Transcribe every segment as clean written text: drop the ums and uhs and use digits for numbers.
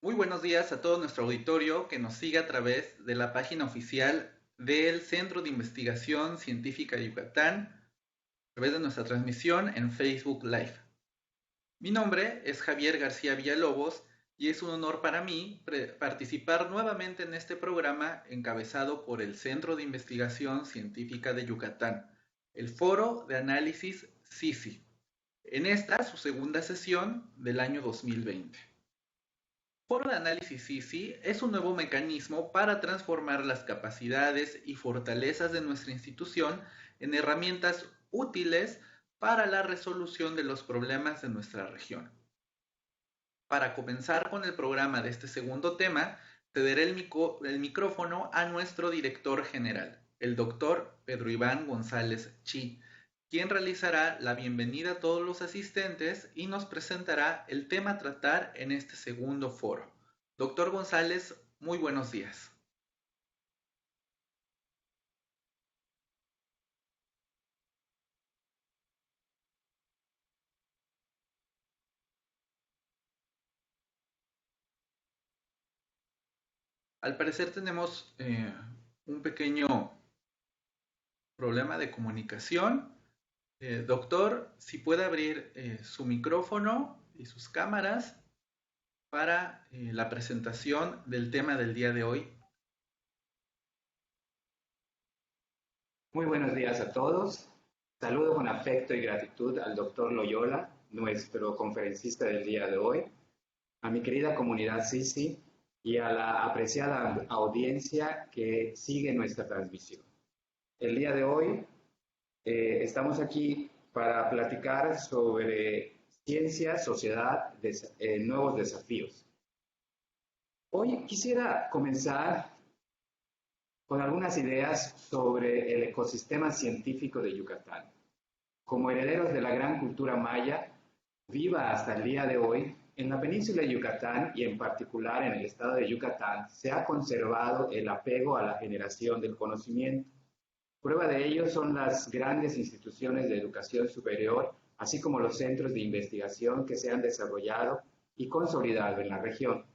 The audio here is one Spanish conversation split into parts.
Muy buenos días a todo nuestro auditorio que nos sigue a través de la página oficial del Centro de Investigación Científica de Yucatán, a través de nuestra transmisión en Facebook Live. Mi nombre es Javier García Villalobos y es un honor para mí participar nuevamente en este programa encabezado por el Centro de Investigación Científica de Yucatán, el Foro de Análisis CICI, en esta su segunda sesión del año 2020. Foro de Análisis SISI es un nuevo mecanismo para transformar las capacidades y fortalezas de nuestra institución en herramientas útiles para la resolución de los problemas de nuestra región. Para comenzar con el programa de este segundo tema, cederé el micrófono a nuestro director general, el doctor Pedro Iván González Chi, quien realizará la bienvenida a todos los asistentes y nos presentará el tema a tratar en este segundo foro. Doctor González, muy buenos días. Al parecer tenemos un pequeño problema de comunicación. Doctor, si puede abrir su micrófono y sus cámaras para la presentación del tema del día de hoy. Muy buenos días a todos. Saludo con afecto y gratitud al doctor Loyola, nuestro conferencista del día de hoy, a mi querida comunidad Sisi y a la apreciada audiencia que sigue nuestra transmisión. El día de hoy estamos aquí para platicar sobre ciencia, sociedad, nuevos desafíos. Hoy quisiera comenzar con algunas ideas sobre el ecosistema científico de Yucatán. Como herederos de la gran cultura maya, viva hasta el día de hoy, en la península de Yucatán y en particular en el estado de Yucatán se ha conservado el apego a la generación del conocimiento. Prueba de ello son las grandes instituciones de educación superior, así como los centros de investigación que se han desarrollado y consolidado en la región.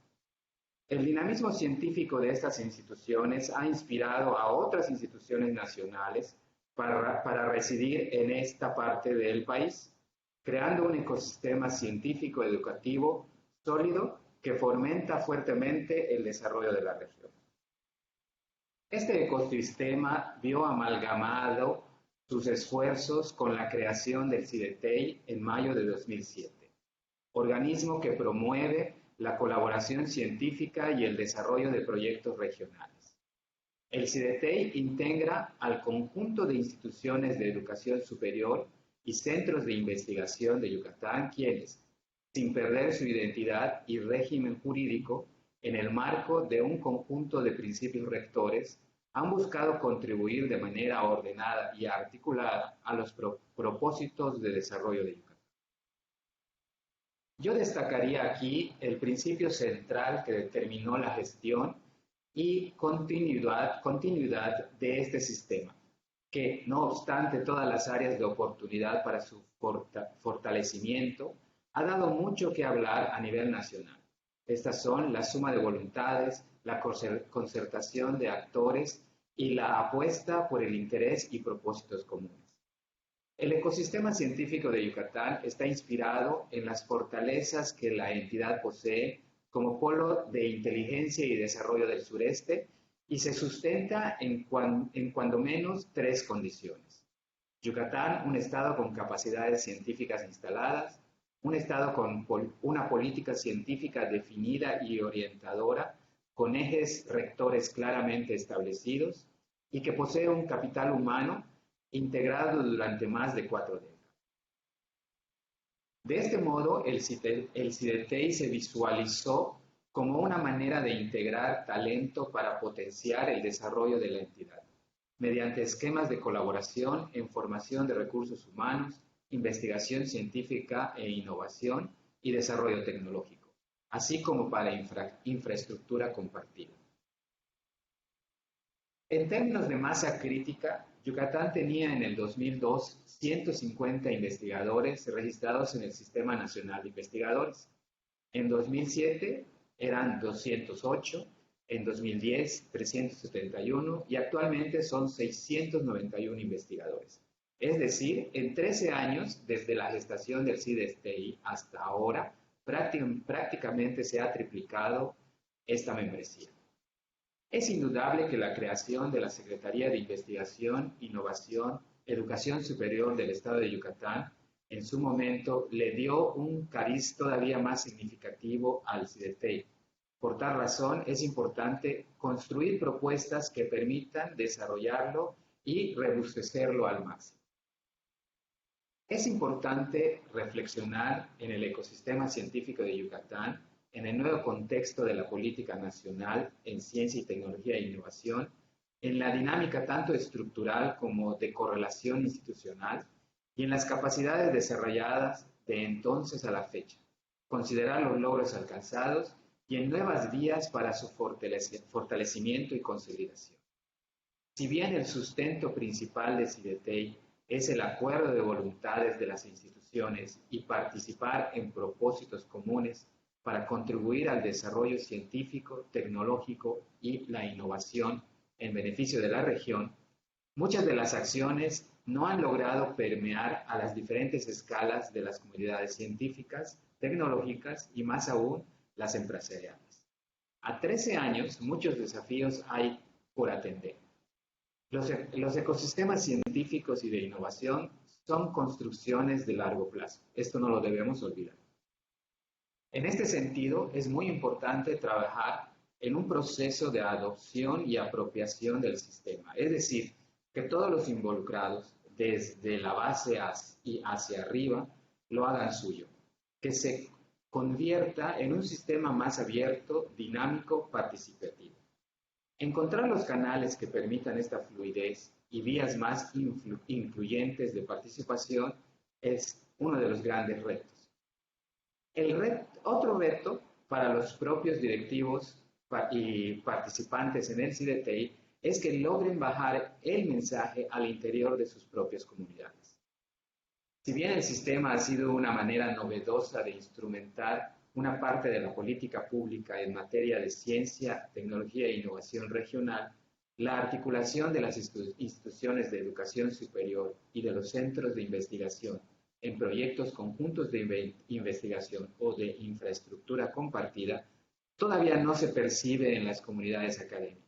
El dinamismo científico de estas instituciones ha inspirado a otras instituciones nacionales para residir en esta parte del país, creando un ecosistema científico educativo sólido que fomenta fuertemente el desarrollo de la región. Este ecosistema vio amalgamado sus esfuerzos con la creación del CIDETEI en mayo de 2007, organismo que promueve la colaboración científica y el desarrollo de proyectos regionales. El CIDETEI integra al conjunto de instituciones de educación superior y centros de investigación de Yucatán, quienes, sin perder su identidad y régimen jurídico, en el marco de un conjunto de principios rectores, han buscado contribuir de manera ordenada y articulada a los propósitos de desarrollo de Yucatán. Yo destacaría aquí el principio central que determinó la gestión y continuidad de este sistema, que no obstante todas las áreas de oportunidad para su fortalecimiento, ha dado mucho que hablar a nivel nacional. Estas son la suma de voluntades, la concertación de actores y la apuesta por el interés y propósitos comunes. El ecosistema científico de Yucatán está inspirado en las fortalezas que la entidad posee como polo de inteligencia y desarrollo del sureste y se sustenta en cuando menos tres condiciones. Yucatán, un estado con capacidades científicas instaladas, un estado con una política científica definida y orientadora, con ejes rectores claramente establecidos, y que posee un capital humano integrado durante más de 4 décadas. De este modo, el CIDETEI se visualizó como una manera de integrar talento para potenciar el desarrollo de la entidad, mediante esquemas de colaboración en formación de recursos humanos, investigación científica e innovación y desarrollo tecnológico, así como para infraestructura compartida. En términos de masa crítica, Yucatán tenía en el 2002 150 investigadores registrados en el Sistema Nacional de Investigadores. En 2007, eran 208, en 2010 371 y actualmente son 691 investigadores. Es decir, en 13 años, desde la gestación del CIDESTEI hasta ahora, prácticamente se ha triplicado esta membresía. Es indudable que la creación de la Secretaría de Investigación, Innovación, Educación Superior del Estado de Yucatán en su momento le dio un cariz todavía más significativo al CIDESTEI. Por tal razón, es importante construir propuestas que permitan desarrollarlo y robustecerlo al máximo. Es importante reflexionar en el ecosistema científico de Yucatán, en el nuevo contexto de la política nacional en ciencia y tecnología e innovación, en la dinámica tanto estructural como de correlación institucional y en las capacidades desarrolladas de entonces a la fecha, considerar los logros alcanzados y en nuevas vías para su fortalecimiento y consolidación. Si bien el sustento principal de CIDETEI es el acuerdo de voluntades de las instituciones y participar en propósitos comunes para contribuir al desarrollo científico, tecnológico y la innovación en beneficio de la región, muchas de las acciones no han logrado permear a las diferentes escalas de las comunidades científicas, tecnológicas y más aún las empresariales. A 13 años, muchos desafíos hay por atender. Los ecosistemas científicos y de innovación son construcciones de largo plazo. Esto no lo debemos olvidar. En este sentido, es muy importante trabajar en un proceso de adopción y apropiación del sistema. Es decir, que todos los involucrados, desde la base hacia arriba, lo hagan suyo. Que se convierta en un sistema más abierto, dinámico, participativo. Encontrar los canales que permitan esta fluidez y vías más incluyentes de participación es uno de los grandes retos. Otro reto para los propios directivos y participantes en el CIDETEI es que logren bajar el mensaje al interior de sus propias comunidades. Si bien el sistema ha sido una manera novedosa de instrumentar una parte de la política pública en materia de ciencia, tecnología e innovación regional, la articulación de las instituciones de educación superior y de los centros de investigación en proyectos conjuntos de investigación o de infraestructura compartida todavía no se percibe en las comunidades académicas.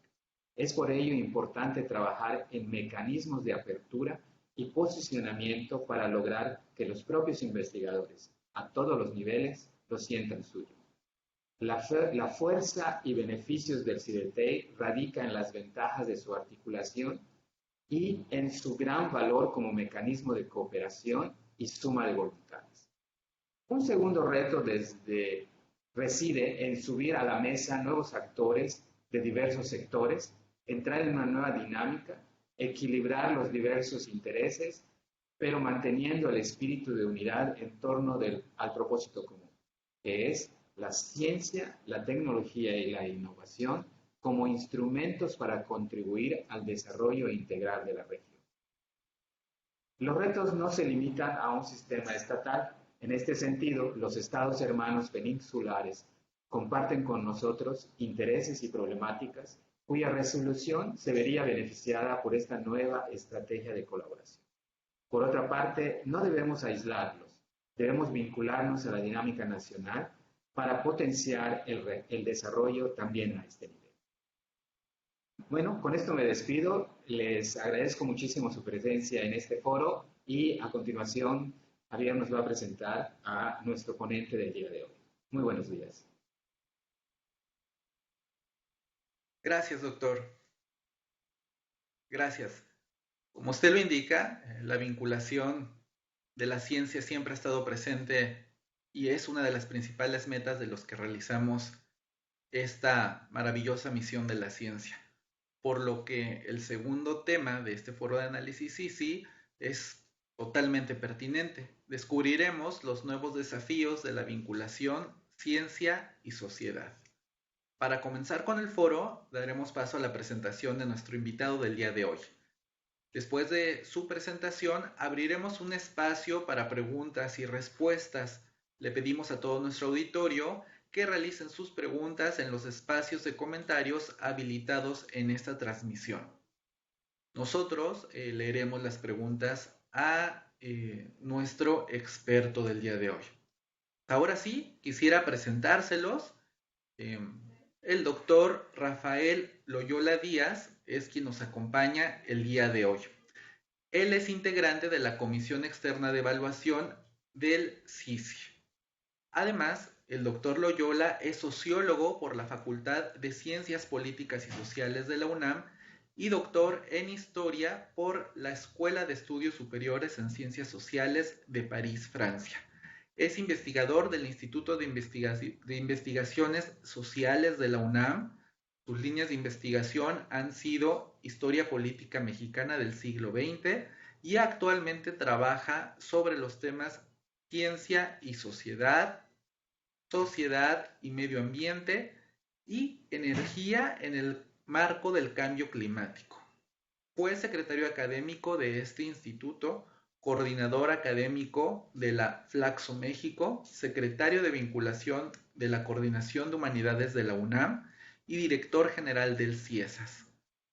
Es por ello importante trabajar en mecanismos de apertura y posicionamiento para lograr que los propios investigadores, a todos los niveles, lo sientan suyo. La fuerza y beneficios del CIDETEI radica en las ventajas de su articulación y en su gran valor como mecanismo de cooperación y suma de voluntades. Un segundo reto reside en subir a la mesa nuevos actores de diversos sectores, entrar en una nueva dinámica, equilibrar los diversos intereses, pero manteniendo el espíritu de unidad en torno al propósito común, que es la ciencia, la tecnología y la innovación como instrumentos para contribuir al desarrollo integral de la región. Los retos no se limitan a un sistema estatal. En este sentido, los estados hermanos peninsulares comparten con nosotros intereses y problemáticas cuya resolución se vería beneficiada por esta nueva estrategia de colaboración. Por otra parte, no debemos aislarlos, debemos vincularnos a la dinámica nacional para potenciar el desarrollo también a este nivel. Bueno, con esto me despido. Les agradezco muchísimo su presencia en este foro y a continuación Javier nos va a presentar a nuestro ponente del día de hoy. Muy buenos días. Gracias, doctor. Gracias. Como usted lo indica, la vinculación de la ciencia siempre ha estado presente y es una de las principales metas de los que realizamos esta maravillosa misión de la ciencia. Por lo que el segundo tema de este foro de análisis CICI es totalmente pertinente. Descubriremos los nuevos desafíos de la vinculación ciencia y sociedad. Para comenzar con el foro, daremos paso a la presentación de nuestro invitado del día de hoy. Después de su presentación, abriremos un espacio para preguntas y respuestas. Le pedimos a todo nuestro auditorio que realicen sus preguntas en los espacios de comentarios habilitados en esta transmisión. Nosotros leeremos las preguntas a nuestro experto del día de hoy. Ahora sí, quisiera presentárselos. El doctor Rafael Loyola Díaz es quien nos acompaña el día de hoy. Él es integrante de la Comisión Externa de Evaluación del CICI. Además, el doctor Loyola es sociólogo por la Facultad de Ciencias Políticas y Sociales de la UNAM y doctor en Historia por la Escuela de Estudios Superiores en Ciencias Sociales de París, Francia. Es investigador del Instituto de Investigaciones Sociales de la UNAM. Sus líneas de investigación han sido Historia Política Mexicana del siglo XX y actualmente trabaja sobre los temas ciencia y sociedad, sociedad y medio ambiente y energía en el marco del cambio climático. Fue secretario académico de este instituto, coordinador académico de la Flaxo México, secretario de vinculación de la Coordinación de Humanidades de la UNAM y director general del CIESAS,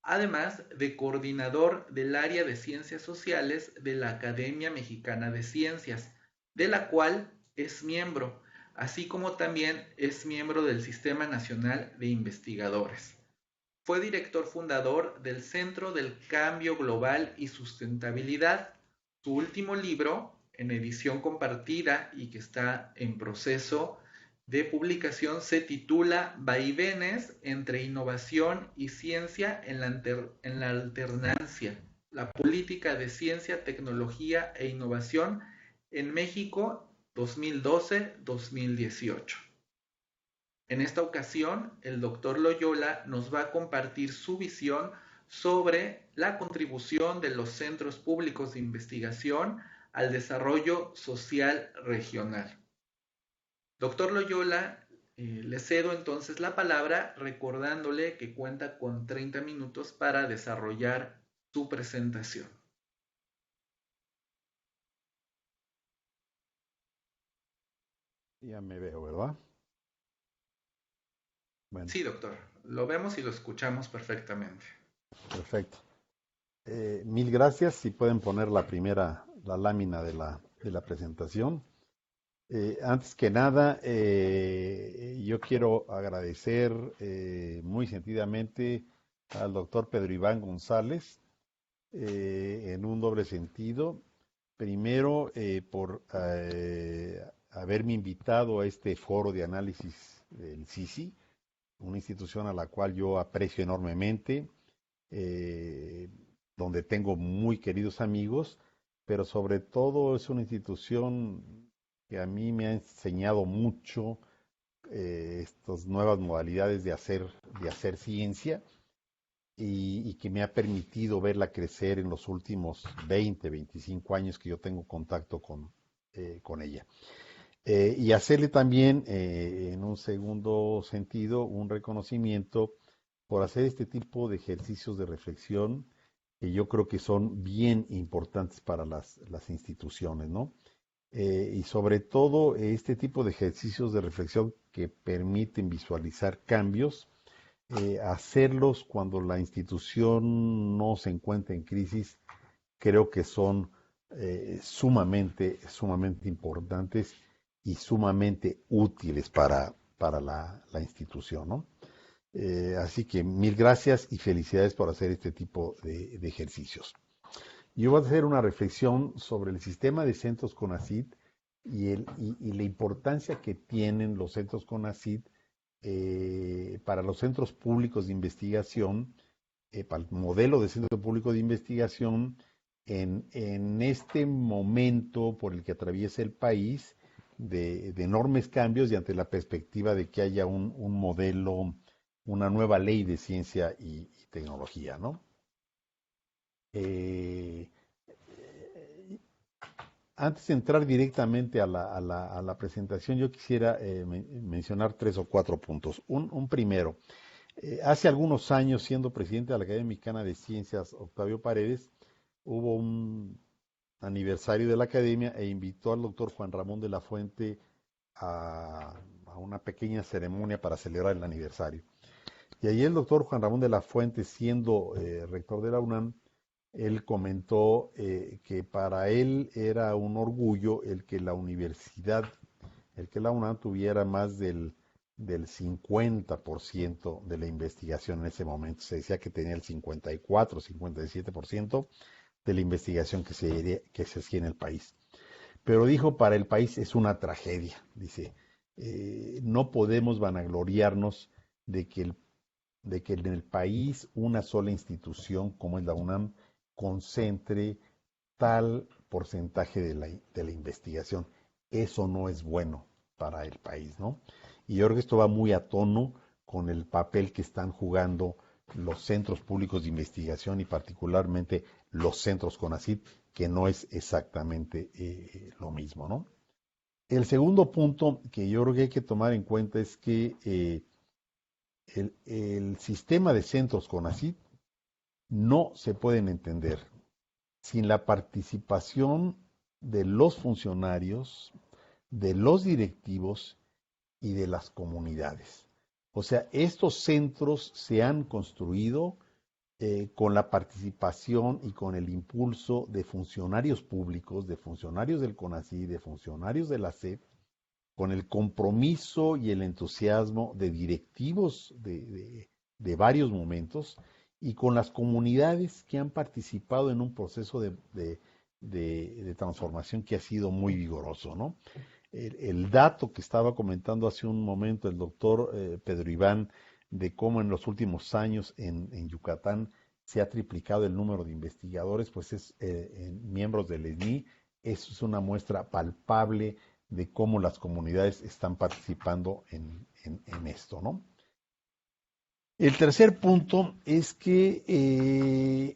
además de coordinador del área de Ciencias Sociales de la Academia Mexicana de Ciencias, de la cual es miembro, así como también es miembro del Sistema Nacional de Investigadores. Fue director fundador del Centro del Cambio Global y Sustentabilidad. Su último libro, en edición compartida y que está en proceso de publicación, se titula Vaivenes entre innovación y ciencia en la alternancia, la política de ciencia, tecnología e innovación en México 2012-2018. En esta ocasión, el doctor Loyola nos va a compartir su visión sobre la contribución de los centros públicos de investigación al desarrollo social regional. Doctor Loyola, le cedo entonces la palabra recordándole que cuenta con 30 minutos para desarrollar su presentación. Ya me veo, ¿verdad? Bueno, Sí, doctor, lo vemos y lo escuchamos perfectamente. perfecto. Mil gracias. Si pueden poner la lámina de la presentación. Antes que nada, yo quiero agradecer muy sentidamente al doctor Pedro Iván González en un doble sentido. Primero, por haberme invitado a este foro de análisis del CICI, una institución a la cual yo aprecio enormemente, donde tengo muy queridos amigos, pero sobre todo es una institución que a mí me ha enseñado mucho estas nuevas modalidades de hacer ciencia y que me ha permitido verla crecer en los últimos 20, 25 años que yo tengo contacto con ella. Y hacerle también, en un segundo sentido, un reconocimiento por hacer este tipo de ejercicios de reflexión que yo creo que son bien importantes para las instituciones, ¿no? Y sobre todo este tipo de ejercicios de reflexión que permiten visualizar cambios, hacerlos cuando la institución no se encuentra en crisis, creo que son sumamente importantes y sumamente útiles para la institución, ¿no? Así que mil gracias y felicidades por hacer este tipo de ejercicios. Yo voy a hacer una reflexión sobre el sistema de centros CONACYT y la importancia que tienen los centros CONACYT para los centros públicos de investigación, para el modelo de centro público de investigación en este momento por el que atraviesa el país de enormes cambios y ante la perspectiva de que haya un modelo, una nueva ley de ciencia y tecnología, ¿no? Antes de entrar directamente a la presentación, yo quisiera mencionar 3 o 4 puntos. Un primero, hace algunos años, siendo presidente de la Academia Mexicana de Ciencias, Octavio Paredes, hubo un aniversario de la Academia e invitó al doctor Juan Ramón de la Fuente a a una pequeña ceremonia para celebrar el aniversario. Y ahí el doctor Juan Ramón de la Fuente, siendo rector de la UNAM, él comentó que para él era un orgullo el que la universidad, el que la UNAM tuviera más del 50% de la investigación en ese momento. Se decía que tenía el 54, 57% de la investigación que se hacía en el país. Pero dijo, para el país es una tragedia. Dice, no podemos vanagloriarnos de que en el país una sola institución como es la UNAM concentre tal porcentaje de la investigación. Eso no es bueno para el país, ¿no? Y yo creo que esto va muy a tono con el papel que están jugando los centros públicos de investigación y particularmente los centros CONACYT, que no es exactamente lo mismo, ¿no? El segundo punto que yo creo que hay que tomar en cuenta es que el sistema de centros CONACYT no se pueden entender sin la participación de los funcionarios, de los directivos y de las comunidades. O sea, estos centros se han construido con la participación y con el impulso de funcionarios públicos, de funcionarios del CONACYT, de funcionarios de la SEP, con el compromiso y el entusiasmo de directivos de varios momentos y con las comunidades que han participado en un proceso de transformación que ha sido muy vigoroso, ¿no? El dato que estaba comentando hace un momento el doctor Pedro Iván, de cómo en los últimos años en Yucatán se ha triplicado el número de investigadores, pues es miembros del ESNI, eso es una muestra palpable de cómo las comunidades están participando en esto, ¿no? El tercer punto es que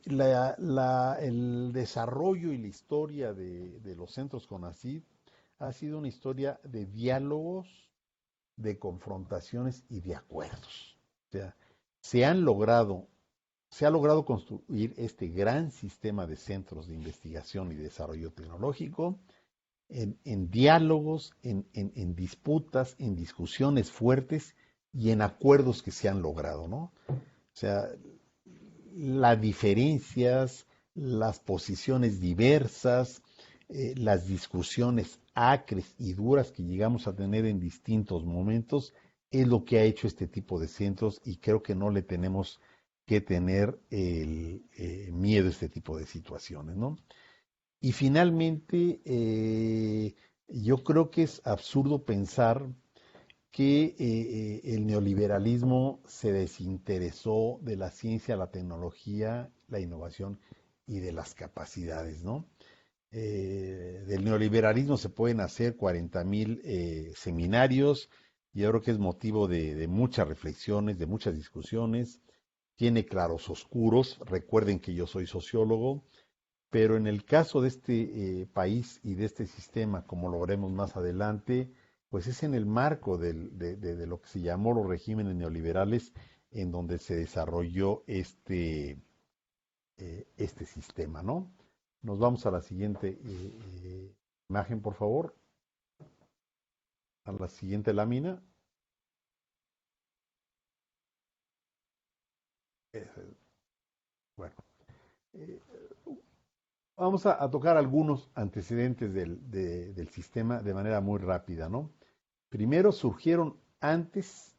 el desarrollo y la historia de los centros CONACYT ha sido una historia de diálogos, de confrontaciones y de acuerdos. O sea, se ha logrado construir este gran sistema de centros de investigación y desarrollo tecnológico en diálogos, en disputas, en discusiones fuertes y en acuerdos que se han logrado, ¿no? O sea, las diferencias, las posiciones diversas, las discusiones acres y duras que llegamos a tener en distintos momentos, es lo que ha hecho este tipo de centros y creo que no le tenemos que tener el miedo a este tipo de situaciones, ¿no? Y finalmente, yo creo que es absurdo pensar que el neoliberalismo se desinteresó de la ciencia, la tecnología, la innovación y de las capacidades, ¿no? Del neoliberalismo se pueden hacer 40,000 seminarios, y yo creo que es motivo de muchas reflexiones, de muchas discusiones. Tiene claros oscuros, recuerden que yo soy sociólogo, pero en el caso de este país y de este sistema, como lo veremos más adelante, pues es en el marco de lo que se llamó los regímenes neoliberales en donde se desarrolló este sistema, ¿no? Nos vamos a la siguiente imagen, por favor. A la siguiente lámina. Bueno, vamos a tocar algunos antecedentes del sistema de manera muy rápida, ¿no? Primero surgieron antes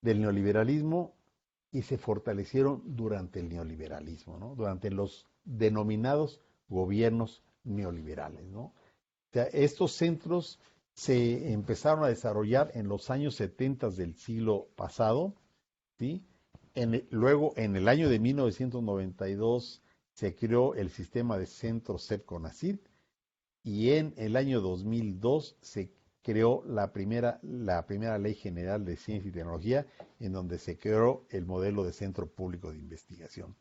del neoliberalismo y se fortalecieron durante el neoliberalismo, ¿no? Durante los denominados gobiernos neoliberales, ¿no? O sea, estos centros se empezaron a desarrollar en los años 70 del siglo pasado, ¿sí? Luego, en el año de 1992, se creó el sistema de centros CEP-CONACYT y en el año 2002 se creó la primera Ley General de Ciencia y Tecnología, en donde se creó el modelo de centro público de investigación.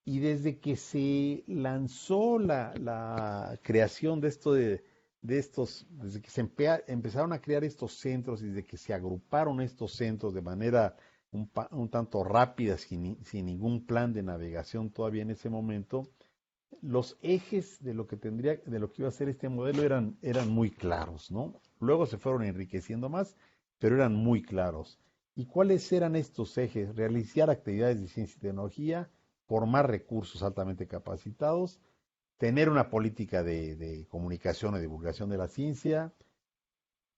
Y desde que se lanzó la creación de estos, desde que se empezaron a crear estos centros y desde que se agruparon estos centros de manera un tanto rápida, sin ningún plan de navegación todavía en ese momento, los ejes de lo que iba a ser este modelo eran muy claros, ¿no? Luego se fueron enriqueciendo más, pero eran muy claros. ¿Y cuáles eran estos ejes? Realizar actividades de ciencia y tecnología, formar recursos altamente capacitados, tener una política de comunicación y divulgación de la ciencia,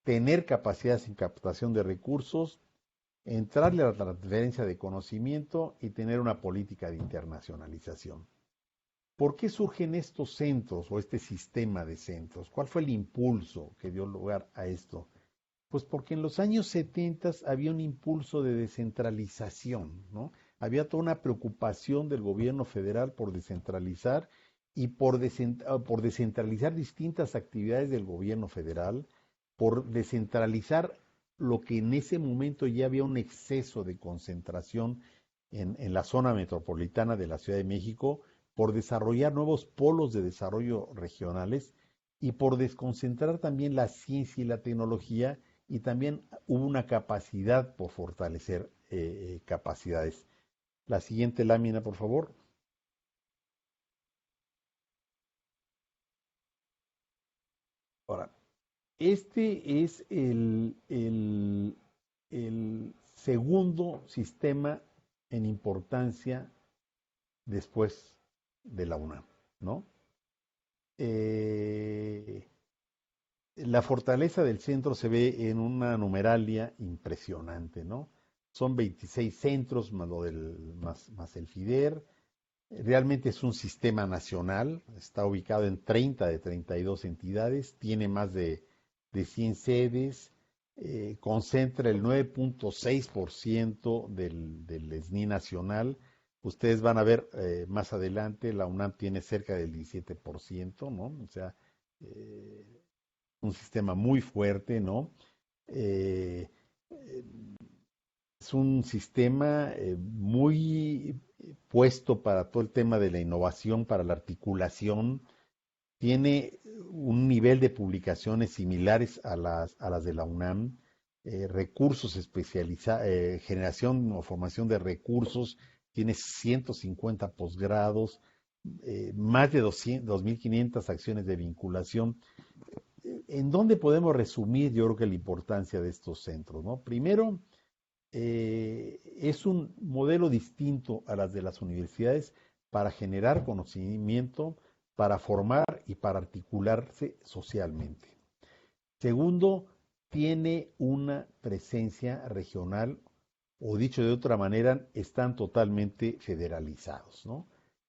tener capacidades en captación de recursos, entrarle a la transferencia de conocimiento y tener una política de internacionalización. ¿Por qué surgen estos centros o este sistema de centros? ¿Cuál fue el impulso que dio lugar a esto? Pues porque en los años 70 había un impulso de descentralización, ¿no? Había toda una preocupación del gobierno federal por descentralizar y por descentralizar distintas actividades del gobierno federal, por descentralizar lo que en ese momento ya había un exceso de concentración en la zona metropolitana de la Ciudad de México, por desarrollar nuevos polos de desarrollo regionales y por desconcentrar también la ciencia y la tecnología, y también hubo una capacidad por fortalecer capacidades. La siguiente lámina, por favor. Ahora, este es el segundo sistema en importancia después de la UNAM, ¿no? La fortaleza del centro se ve en una numeralia impresionante, ¿no? Son 26 centros más el FIDER. Realmente es un sistema nacional, está ubicado en 30 de 32 entidades, tiene más de 100 sedes, concentra el 9.6% del SNI nacional. Ustedes van a ver más adelante, la UNAM tiene cerca del 17%, ¿no? O sea, un sistema muy fuerte, ¿no? Eh, es un sistema muy puesto para todo el tema de la innovación, para la articulación. Tiene un nivel de publicaciones similares a las de la UNAM, recursos especializados, generación o formación de recursos, tiene 150 posgrados, más de 2.500 acciones de vinculación. ¿En dónde podemos resumir, yo creo que la importancia de estos centros, ¿no? Primero, es un modelo distinto a las de las universidades para generar conocimiento, para formar y para articularse socialmente. Segundo, tiene una presencia regional, o dicho de otra manera, están totalmente federalizados, ¿no? O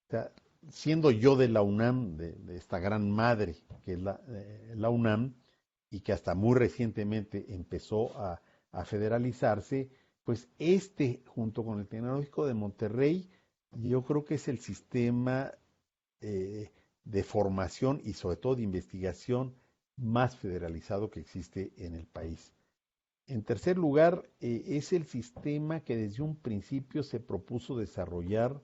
sea, siendo yo de la UNAM, de esta gran madre que es la UNAM, y que hasta muy recientemente empezó a federalizarse, pues junto con el Tecnológico de Monterrey, yo creo que es el sistema de formación y sobre todo de investigación más federalizado que existe en el país. En tercer lugar, es el sistema que desde un principio se propuso desarrollar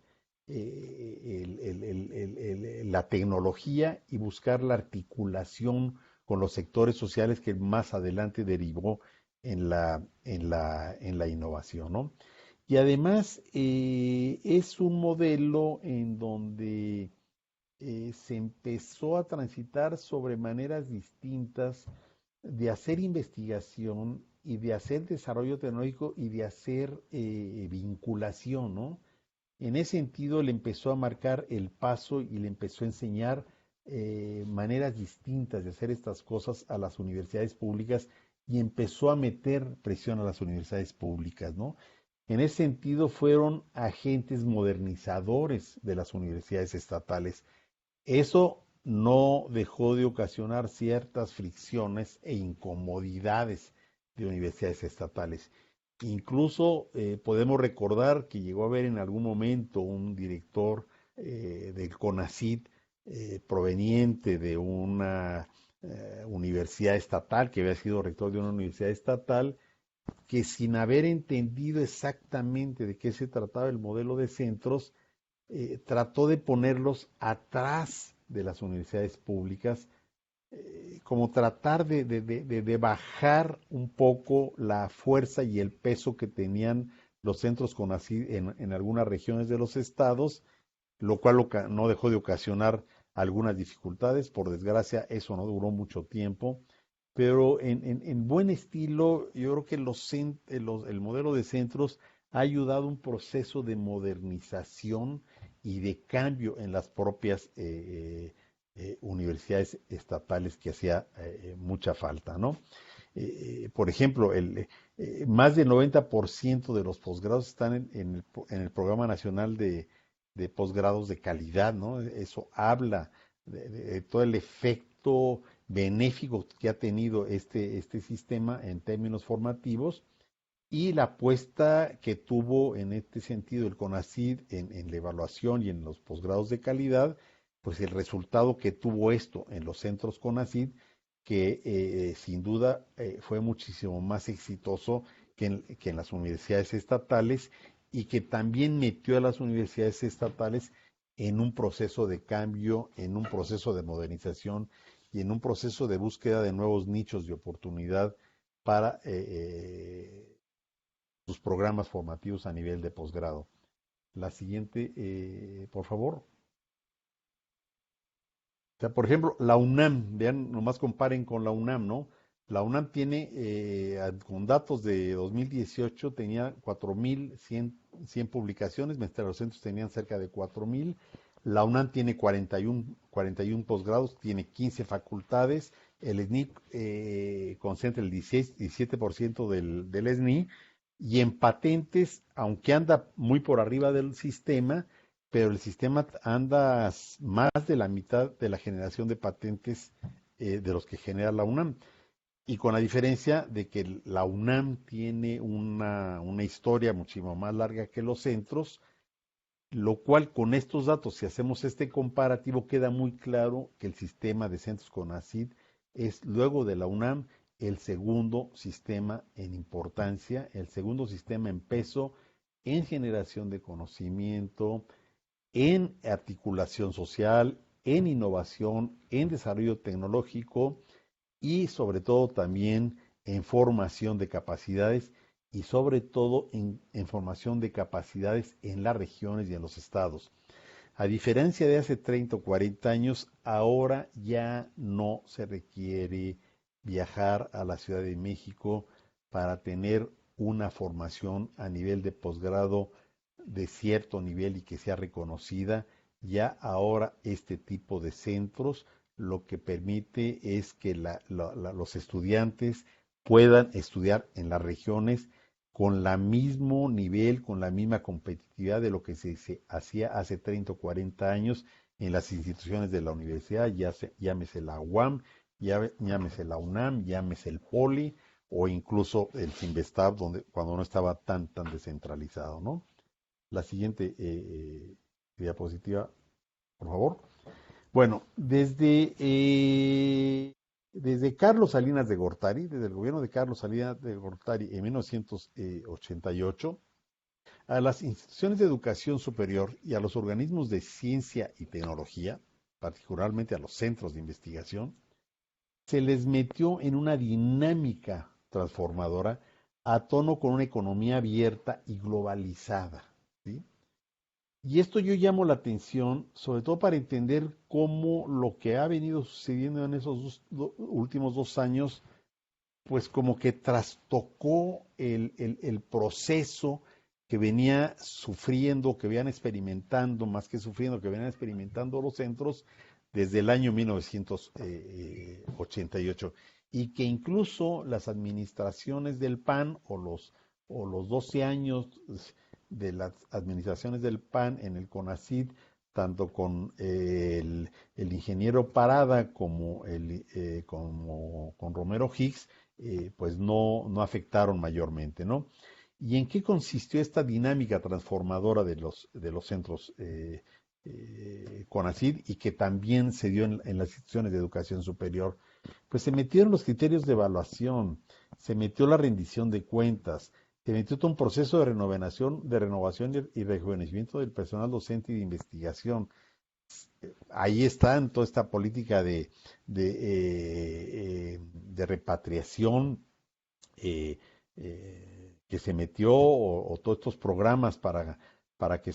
la tecnología y buscar la articulación con los sectores sociales que más adelante derivó en la innovación, ¿no? Y además es un modelo en donde se empezó a transitar sobre maneras distintas de hacer investigación y de hacer desarrollo tecnológico y de hacer vinculación, ¿no? En ese sentido le empezó a marcar el paso y le empezó a enseñar maneras distintas de hacer estas cosas a las universidades públicas y empezó a meter presión a las universidades públicas, ¿no? En ese sentido fueron agentes modernizadores de las universidades estatales. Eso no dejó de ocasionar ciertas fricciones e incomodidades de universidades estatales. Incluso podemos recordar que llegó a haber en algún momento un director del CONACYT proveniente de una universidad estatal, que había sido rector de una universidad estatal, que sin haber entendido exactamente de qué se trataba el modelo de centros, trató de ponerlos atrás de las universidades públicas, como tratar de bajar un poco la fuerza y el peso que tenían los centros CONACYT en algunas regiones de los estados, lo cual no dejó de ocasionar algunas dificultades. Por desgracia, eso no duró mucho tiempo, pero en buen estilo, yo creo que el modelo de centros ha ayudado a un proceso de modernización y de cambio en las propias universidades estatales que hacía mucha falta, ¿no? Por ejemplo, más del 90% de los posgrados están en el Programa Nacional de Posgrados de Calidad, ¿no? Eso habla de todo el efecto benéfico que ha tenido este sistema en términos formativos y la apuesta que tuvo en este sentido el CONACYT en la evaluación y en los posgrados de calidad, pues el resultado que tuvo esto en los centros CONACYT, que sin duda fue muchísimo más exitoso que en las universidades estatales y que también metió a las universidades estatales en un proceso de cambio, en un proceso de modernización y en un proceso de búsqueda de nuevos nichos de oportunidad para sus programas formativos a nivel de posgrado. La siguiente, por favor. O sea, por ejemplo, la UNAM, vean, nomás comparen con la UNAM, ¿no? La UNAM tiene, con datos de 2018, tenía 4.100 publicaciones, mientras los centros tenían cerca de 4.000. La UNAM tiene 41 posgrados, tiene 15 facultades. El SNI concentra el 17% del SNI. Y en patentes, aunque anda muy por arriba del sistema, pero el sistema anda más de la mitad de la generación de patentes de los que genera la UNAM. Y con la diferencia de que la UNAM tiene una historia muchísimo más larga que los centros, lo cual con estos datos, si hacemos este comparativo, queda muy claro que el sistema de centros CONACYT es, luego de la UNAM, el segundo sistema en importancia, el segundo sistema en peso, en generación de conocimiento, en articulación social, en innovación, en desarrollo tecnológico y sobre todo también en formación de capacidades y sobre todo en formación de capacidades en las regiones y en los estados. A diferencia de hace 30 o 40 años, ahora ya no se requiere viajar a la Ciudad de México para tener una formación a nivel de posgrado de cierto nivel y que sea reconocida. Ya ahora este tipo de centros lo que permite es que los estudiantes puedan estudiar en las regiones con el mismo nivel, con la misma competitividad de lo que se hacía hace 30 o 40 años en las instituciones de la universidad, llámese la UAM, llámese la UNAM, llámese el POLI o incluso el CINVESTAB, cuando no estaba tan descentralizado, ¿no? La siguiente diapositiva, por favor. Bueno, desde Carlos Salinas de Gortari, desde el gobierno de Carlos Salinas de Gortari en 1988, a las instituciones de educación superior y a los organismos de ciencia y tecnología, particularmente a los centros de investigación, se les metió en una dinámica transformadora a tono con una economía abierta y globalizada, ¿sí? Y esto yo llamo la atención, sobre todo para entender cómo lo que ha venido sucediendo en esos últimos 2 años, pues como que trastocó el proceso que venía sufriendo, que venían experimentando, más que sufriendo, que venían experimentando los centros desde el año 1988. Y que incluso las administraciones del PAN o los 12 años de las administraciones del PAN en el CONACYT, tanto con el ingeniero Parada como con Romero Hicks, pues no afectaron mayormente, ¿no? ¿Y en qué consistió esta dinámica transformadora de los centros CONACYT y que también se dio en las instituciones de educación superior? Pues se metieron los criterios de evaluación, se metió la rendición de cuentas, se metió todo un proceso de renovación y rejuvenecimiento del personal docente y de investigación. Ahí está en toda esta política de repatriación que se metió o todos estos programas para que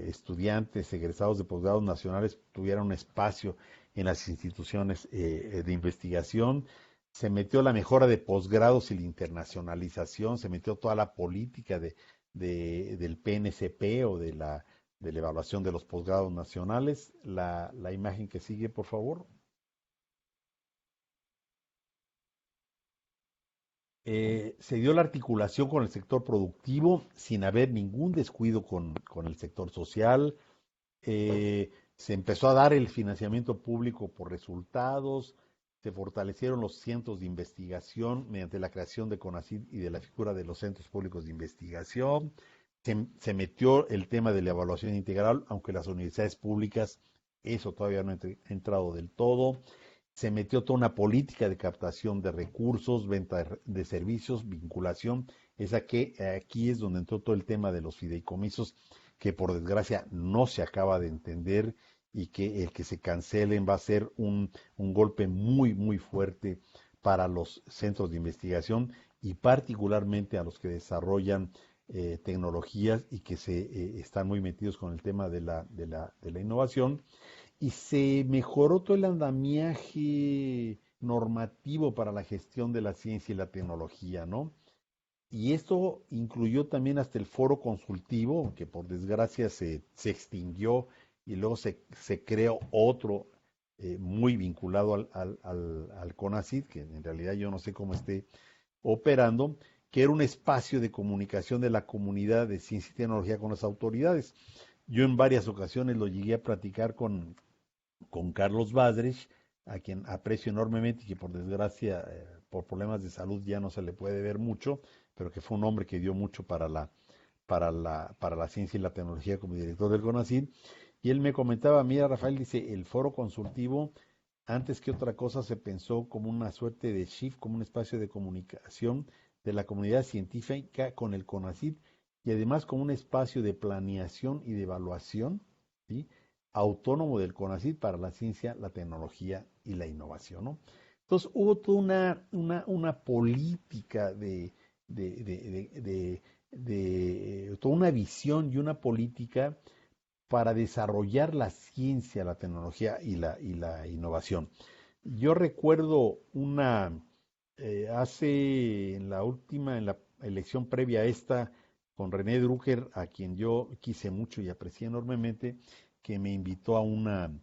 estudiantes egresados de posgrados nacionales tuvieran un espacio en las instituciones de investigación. se metió la mejora de posgrados y la internacionalización, se metió toda la política del PNCP o de la evaluación de los posgrados nacionales. La imagen que sigue, por favor. Se dio la articulación con el sector productivo sin haber ningún descuido con el sector social. Se empezó a dar el financiamiento público por resultados, se fortalecieron los centros de investigación mediante la creación de CONACYT y de la figura de los centros públicos de investigación. Se metió el tema de la evaluación integral, aunque las universidades públicas eso todavía no ha entrado del todo. Se metió toda una política de captación de recursos, venta de servicios, vinculación. Aquí es donde entró todo el tema de los fideicomisos, que por desgracia no se acaba de entender y que el que se cancelen va a ser un golpe muy, muy fuerte para los centros de investigación y particularmente a los que desarrollan tecnologías y que están muy metidos con el tema de la innovación. Y se mejoró todo el andamiaje normativo para la gestión de la ciencia y la tecnología, ¿no? Y esto incluyó también hasta el foro consultivo, que por desgracia se extinguió y luego se creó otro muy vinculado al CONACYT, que en realidad yo no sé cómo esté operando, que era un espacio de comunicación de la comunidad de ciencia y tecnología con las autoridades. Yo en varias ocasiones lo llegué a platicar con Carlos Badrich, a quien aprecio enormemente y que por desgracia, por problemas de salud ya no se le puede ver mucho, pero que fue un hombre que dio mucho para la ciencia y la tecnología como director del CONACYT. Y él me comentaba, mira Rafael, dice, el foro consultivo, antes que otra cosa se pensó como una suerte de shift, como un espacio de comunicación de la comunidad científica con el CONACYT y además como un espacio de planeación y de evaluación, ¿sí?, autónomo del CONACYT para la ciencia, la tecnología y la innovación, ¿no? Entonces hubo toda una política toda una visión y una política para desarrollar la ciencia, la tecnología y la innovación. Yo recuerdo en la elección previa a esta, con René Drucker, a quien yo quise mucho y aprecié enormemente, que me invitó a una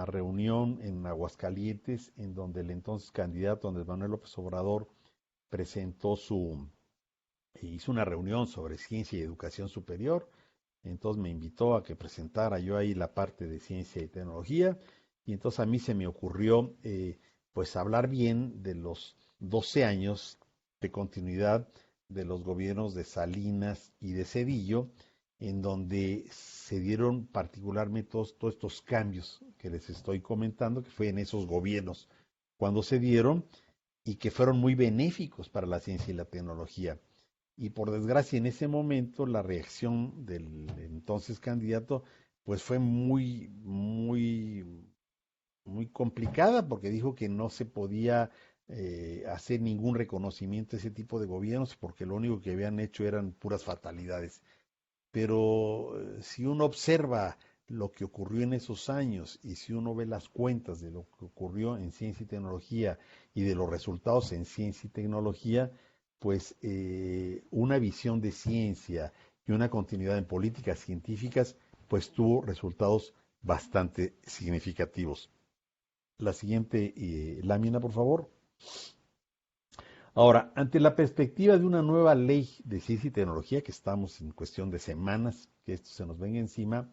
reunión en Aguascalientes, en donde el entonces candidato Andrés Manuel López Obrador hizo una reunión sobre ciencia y educación superior. Entonces me invitó a que presentara yo ahí la parte de ciencia y tecnología, y entonces a mí se me ocurrió pues hablar bien de los 12 años de continuidad de los gobiernos de Salinas y de Cedillo, en donde se dieron particularmente todos estos cambios que les estoy comentando, que fue en esos gobiernos cuando se dieron y que fueron muy benéficos para la ciencia y la tecnología. Y por desgracia en ese momento la reacción del entonces candidato pues fue muy, muy, muy complicada porque dijo que no se podía hacer ningún reconocimiento a ese tipo de gobiernos porque lo único que habían hecho eran puras fatalidades. Pero si uno observa lo que ocurrió en esos años y si uno ve las cuentas de lo que ocurrió en ciencia y tecnología y de los resultados en ciencia y tecnología, pues una visión de ciencia y una continuidad en políticas científicas, pues tuvo resultados bastante significativos. La siguiente lámina, por favor. Ahora, ante la perspectiva de una nueva ley de ciencia y tecnología, que estamos en cuestión de semanas, que esto se nos venga encima,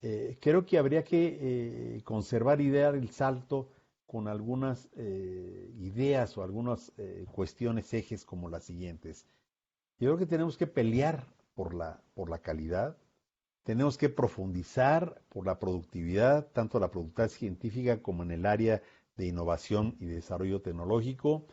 creo que habría que conservar y dar el salto con algunas ideas o algunas cuestiones ejes como las siguientes. Yo creo que tenemos que pelear por la calidad, tenemos que profundizar por la productividad, tanto la productividad científica como en el área de innovación y desarrollo tecnológico.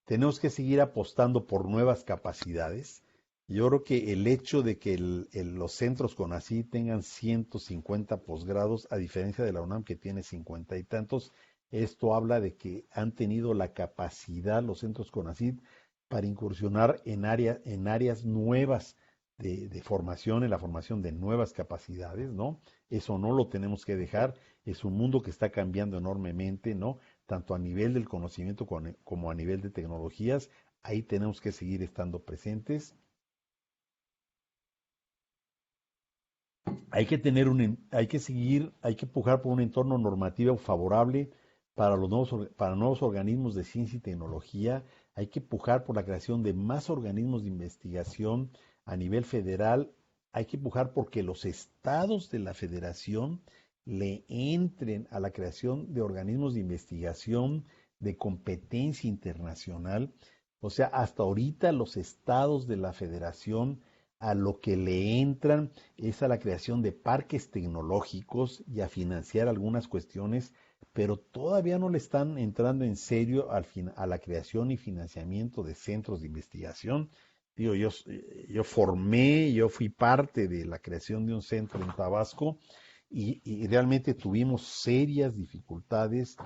Tenemos que seguir apostando por nuevas capacidades. Yo creo que el hecho de que los centros CONACYT tengan 150 posgrados, a diferencia de la UNAM que tiene 50 y tantos, esto habla de que han tenido la capacidad los centros CONACYT para incursionar en áreas nuevas de formación, en la formación de nuevas capacidades, ¿no? Eso no lo tenemos que dejar, es un mundo que está cambiando enormemente, ¿no? tanto a nivel del conocimiento como a nivel de tecnologías. Ahí tenemos que seguir estando presentes. Hay que pujar por un entorno normativo favorable para nuevos organismos de ciencia y tecnología. Hay que pujar por la creación de más organismos de investigación a nivel federal. Hay que pujar porque los estados de la federación le entren a la creación de organismos de investigación de competencia internacional. O sea, hasta ahorita los estados de la federación a lo que le entran es a la creación de parques tecnológicos y a financiar algunas cuestiones, pero todavía no le están entrando en serio a la creación y financiamiento de centros de investigación. Digo, yo fui parte de la creación de un centro en Tabasco y realmente tuvimos serias dificultades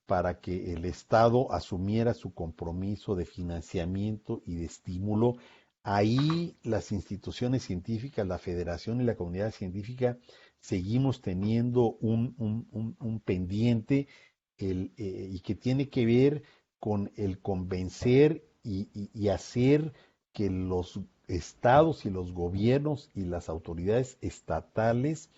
para que el Estado asumiera su compromiso de financiamiento y de estímulo. Ahí las instituciones científicas, la federación y la comunidad científica seguimos teniendo un pendiente y que tiene que ver con el convencer y hacer que los estados y los gobiernos y las autoridades estatales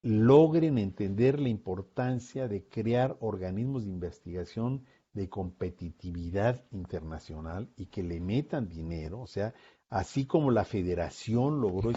logren entender la importancia de crear organismos de investigación de competitividad internacional y que le metan dinero, o sea, así como la federación logró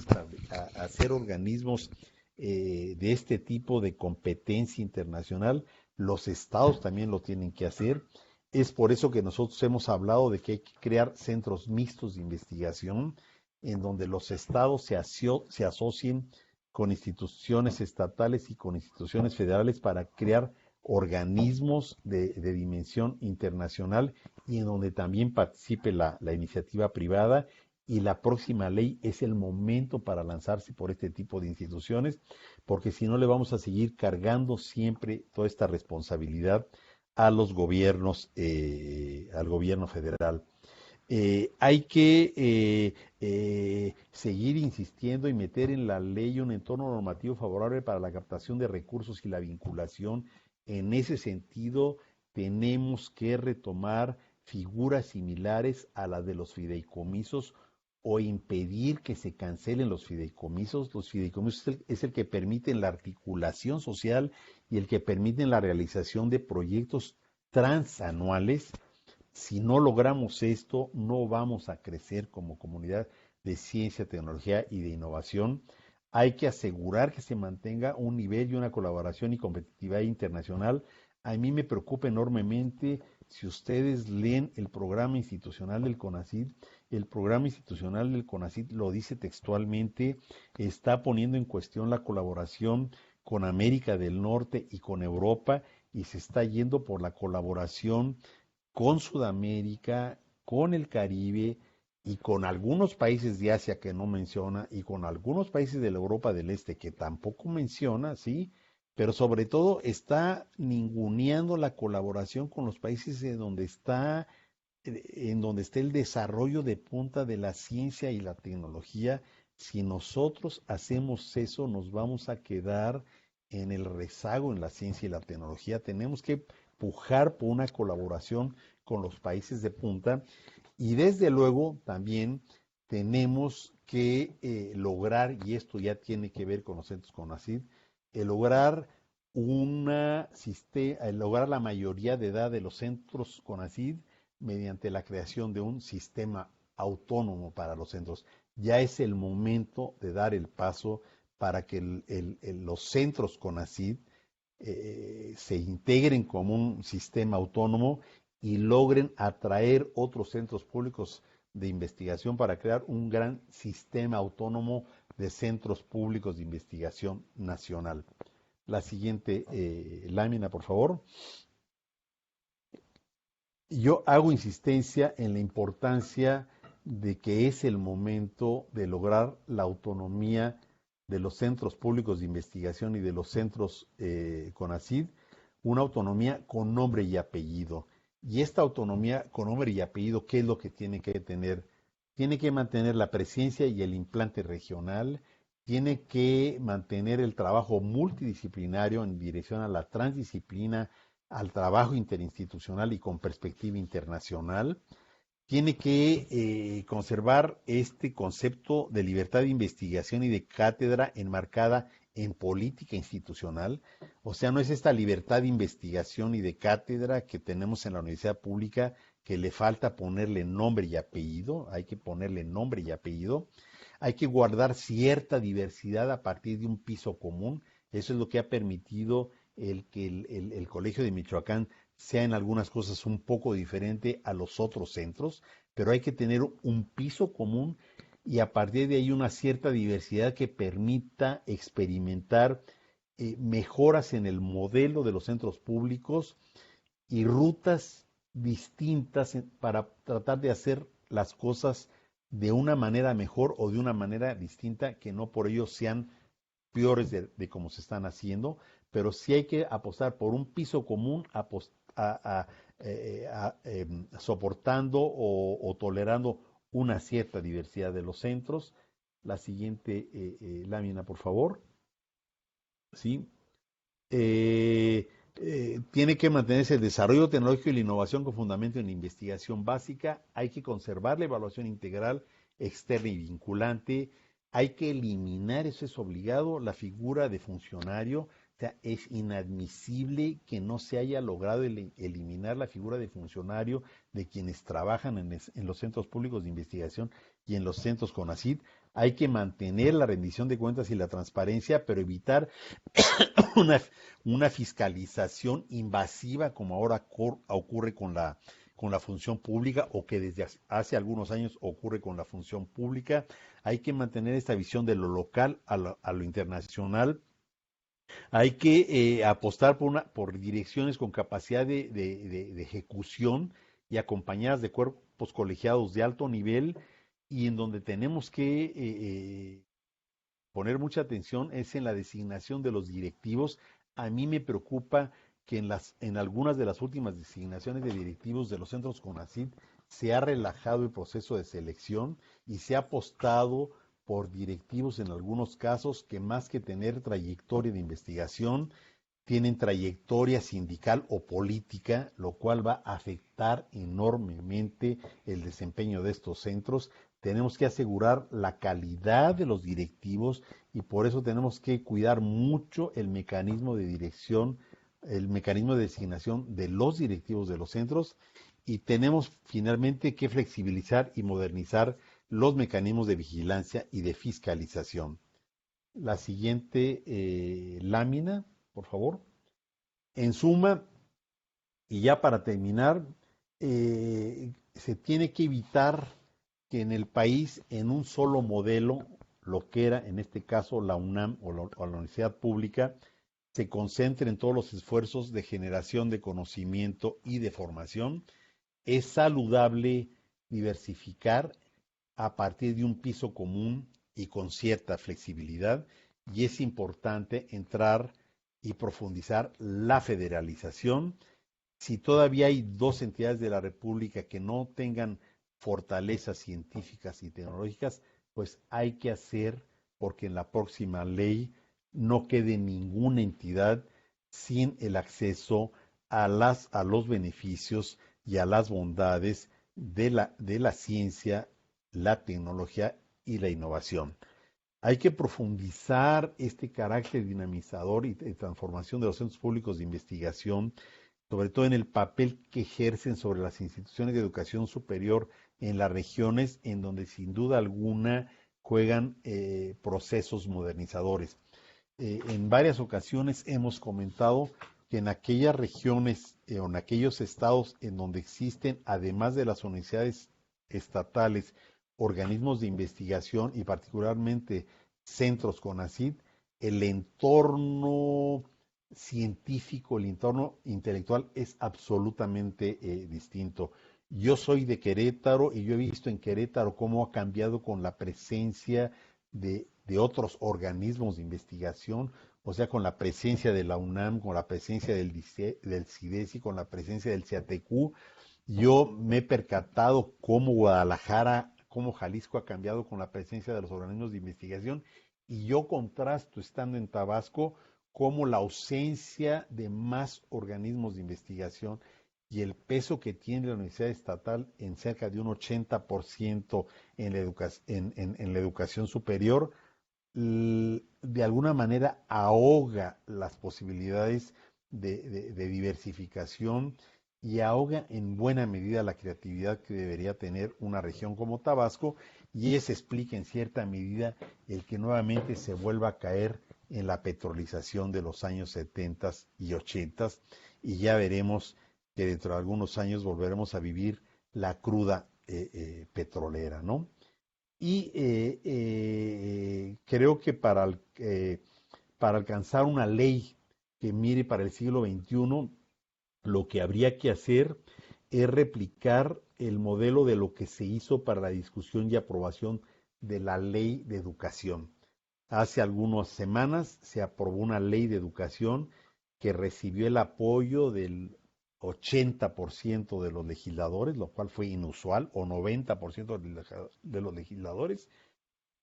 hacer organismos de este tipo de competencia internacional, los estados también lo tienen que hacer. Es por eso que nosotros hemos hablado de que hay que crear centros mixtos de investigación en donde los estados se asocien con instituciones estatales y con instituciones federales para crear organismos de dimensión internacional y en donde también participe la iniciativa privada. Y la próxima ley es el momento para lanzarse por este tipo de instituciones, porque si no le vamos a seguir cargando siempre toda esta responsabilidad a los gobiernos, al gobierno federal. Hay que seguir insistiendo y meter en la ley un entorno normativo favorable para la captación de recursos y la vinculación. En ese sentido, tenemos que retomar figuras similares a las de los fideicomisos o impedir que se cancelen los fideicomisos. Los fideicomisos es el que permiten la articulación social y el que permiten la realización de proyectos transanuales. Si no logramos esto, no vamos a crecer como comunidad de ciencia, tecnología y de innovación. Hay que asegurar que se mantenga un nivel y una colaboración y competitividad internacional. A mí me preocupa enormemente si ustedes leen el programa institucional del CONACYT. El programa institucional del CONACYT lo dice textualmente, está poniendo en cuestión la colaboración con América del Norte y con Europa y se está yendo por la colaboración con Sudamérica, con el Caribe y con algunos países de Asia que no menciona y con algunos países de la Europa del Este que tampoco menciona, ¿sí? Pero sobre todo está ninguneando la colaboración con los países en donde está el desarrollo de punta de la ciencia y la tecnología. Si nosotros hacemos eso, nos vamos a quedar en el rezago en la ciencia y la tecnología. Tenemos que pujar por una colaboración con los países de punta y desde luego también tenemos que lograr, y esto ya tiene que ver con los centros CONACYT, lograr lograr la mayoría de edad de los centros CONACYT mediante la creación de un sistema autónomo para los centros. Ya es el momento de dar el paso para que los centros CONACYT se integren como un sistema autónomo y logren atraer otros centros públicos de investigación para crear un gran sistema autónomo de centros públicos de investigación nacional. La siguiente lámina, por favor. Yo hago insistencia en la importancia de que es el momento de lograr la autonomía de los centros públicos de investigación y de los centros CONACYT, una autonomía con nombre y apellido. Y esta autonomía con nombre y apellido, ¿qué es lo que tiene que tener? Tiene que mantener la presencia y el implante regional, tiene que mantener el trabajo multidisciplinario en dirección a la transdisciplina, al trabajo interinstitucional y con perspectiva internacional. Tiene que conservar este concepto de libertad de investigación y de cátedra enmarcada en política institucional. O sea, no es esta libertad de investigación y de cátedra que tenemos en la universidad pública que le falta ponerle nombre y apellido. Hay que ponerle nombre y apellido. Hay que guardar cierta diversidad a partir de un piso común. Eso es lo que ha permitido que el Colegio de Michoacán sea en algunas cosas un poco diferente a los otros centros, pero hay que tener un piso común y a partir de ahí una cierta diversidad que permita experimentar mejoras en el modelo de los centros públicos y rutas distintas para tratar de hacer las cosas de una manera mejor o de una manera distinta, que no por ello sean peores de cómo se están haciendo, pero sí hay que apostar por un piso común, soportando o tolerando una cierta diversidad de los centros. La siguiente lámina, por favor. ¿Sí? Tiene que mantenerse el desarrollo tecnológico y la innovación con fundamento en la investigación básica. Hay que conservar la evaluación integral, externa y vinculante. Hay que eliminar, eso es obligado, la figura de funcionario. O sea, es inadmisible que no se haya logrado eliminar la figura de funcionario de quienes trabajan en los centros públicos de investigación y en los centros CONACYT. Hay que mantener la rendición de cuentas y la transparencia, pero evitar una fiscalización invasiva como ahora ocurre con la función pública o que desde hace algunos años ocurre con la función pública. Hay que mantener esta visión de lo local a lo internacional. Hay que apostar por direcciones con capacidad de ejecución y acompañadas de cuerpos colegiados de alto nivel y en donde tenemos que poner mucha atención es en la designación de los directivos. A mí me preocupa que en algunas de las últimas designaciones de directivos de los centros CONACYT se ha relajado el proceso de selección y se ha apostado por directivos en algunos casos que más que tener trayectoria de investigación, tienen trayectoria sindical o política, lo cual va a afectar enormemente el desempeño de estos centros. Tenemos que asegurar la calidad de los directivos y por eso tenemos que cuidar mucho el mecanismo de dirección, el mecanismo de designación de los directivos de los centros y tenemos finalmente que flexibilizar y modernizar los mecanismos de vigilancia y de fiscalización. La siguiente lámina, por favor. En suma, y ya para terminar, se tiene que evitar que en el país, en un solo modelo, lo que era en este caso la UNAM o la universidad pública, se concentren todos los esfuerzos de generación de conocimiento y de formación. Es saludable diversificar a partir de un piso común y con cierta flexibilidad, y es importante entrar y profundizar la federalización. Si todavía hay dos entidades de la República que no tengan fortalezas científicas y tecnológicas, pues hay que hacer porque en la próxima ley no quede ninguna entidad sin el acceso a los beneficios y a las bondades de la ciencia, la tecnología y la innovación. Hay que profundizar este carácter dinamizador y de transformación de los centros públicos de investigación, sobre todo en el papel que ejercen sobre las instituciones de educación superior en las regiones en donde sin duda alguna juegan procesos modernizadores. En varias ocasiones hemos comentado que en aquellas regiones o en aquellos estados en donde existen, además de las universidades estatales, organismos de investigación y particularmente centros CONACYT, el entorno científico, el entorno intelectual es absolutamente distinto. Yo soy de Querétaro y yo he visto en Querétaro cómo ha cambiado con la presencia de otros organismos de investigación, o sea, con la presencia de la UNAM, con la presencia del CIDESI, con la presencia del CIATECU. Yo me he percatado cómo Guadalajara, cómo Jalisco ha cambiado con la presencia de los organismos de investigación y yo contrasto estando en Tabasco cómo la ausencia de más organismos de investigación y el peso que tiene la Universidad Estatal en cerca de un 80% en la educación superior, de alguna manera ahoga las posibilidades de diversificación y ahoga en buena medida la creatividad que debería tener una región como Tabasco, y eso explica en cierta medida el que nuevamente se vuelva a caer en la petrolización de los años 70 y 80, y ya veremos que dentro de algunos años volveremos a vivir la cruda petrolera, ¿no? Y creo que para alcanzar una ley que mire para el siglo XXI, lo que habría que hacer es replicar el modelo de lo que se hizo para la discusión y aprobación de la ley de educación. Hace algunas semanas se aprobó una ley de educación que recibió el apoyo del 80% de los legisladores, lo cual fue inusual, o 90% de los legisladores,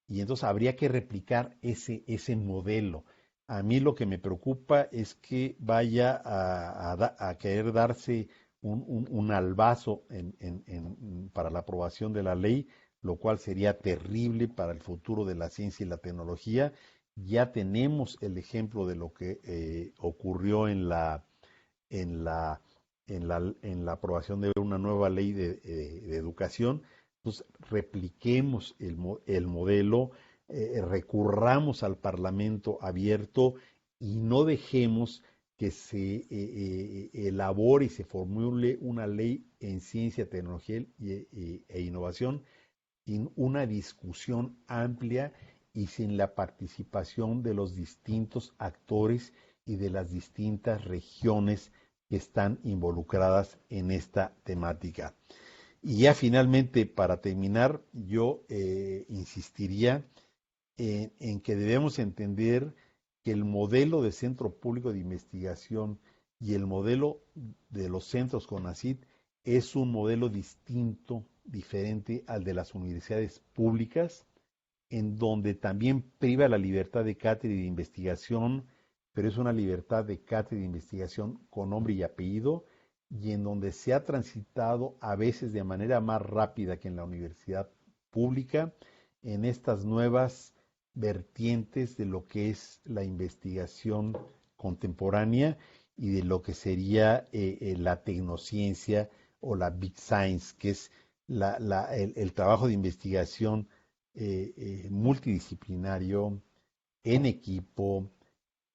y entonces habría que replicar ese modelo. A mí lo que me preocupa es que vaya a querer darse un albazo para la aprobación de la ley, lo cual sería terrible para el futuro de la ciencia y la tecnología. Ya tenemos el ejemplo de lo que ocurrió en la, en la aprobación de una nueva ley de educación. Entonces, repliquemos el modelo, recurramos al Parlamento abierto y no dejemos que se elabore y se formule una ley en ciencia, tecnología e innovación sin una discusión amplia y sin la participación de los distintos actores y de las distintas regiones que están involucradas en esta temática. Y ya finalmente, para terminar, yo insistiría en que debemos entender que el modelo de centro público de investigación y el modelo de los centros CONACYT es un modelo distinto, diferente al de las universidades públicas, en donde también priva la libertad de cátedra y de investigación, pero es una libertad de cátedra y de investigación con nombre y apellido, y en donde se ha transitado a veces de manera más rápida que en la universidad pública en estas nuevas vertientes de lo que es la investigación contemporánea y de lo que sería la tecnociencia o la big science, que es el trabajo de investigación multidisciplinario, en equipo,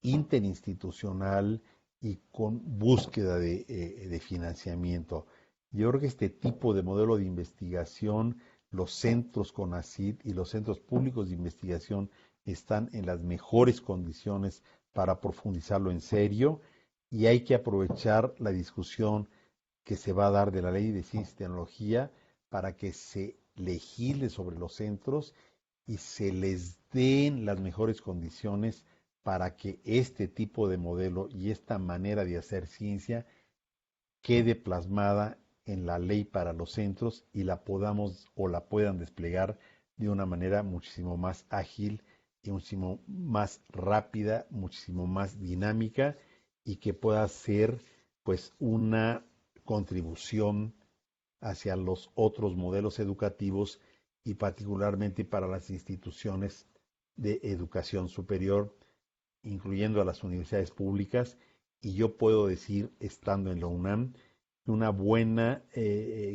interinstitucional y con búsqueda de financiamiento. Yo creo que este tipo de modelo de investigación, los centros CONACYT y los centros públicos de investigación están en las mejores condiciones para profundizarlo en serio, y hay que aprovechar la discusión que se va a dar de la Ley de Ciencia y Tecnología para que se legisle sobre los centros y se les den las mejores condiciones para que este tipo de modelo y esta manera de hacer ciencia quede plasmada en la ley para los centros y la podamos o la puedan desplegar de una manera muchísimo más ágil y muchísimo más rápida, muchísimo más dinámica, y que pueda ser pues una contribución hacia los otros modelos educativos y particularmente para las instituciones de educación superior, incluyendo a las universidades públicas. Y yo puedo decir, estando en la UNAM, que una buena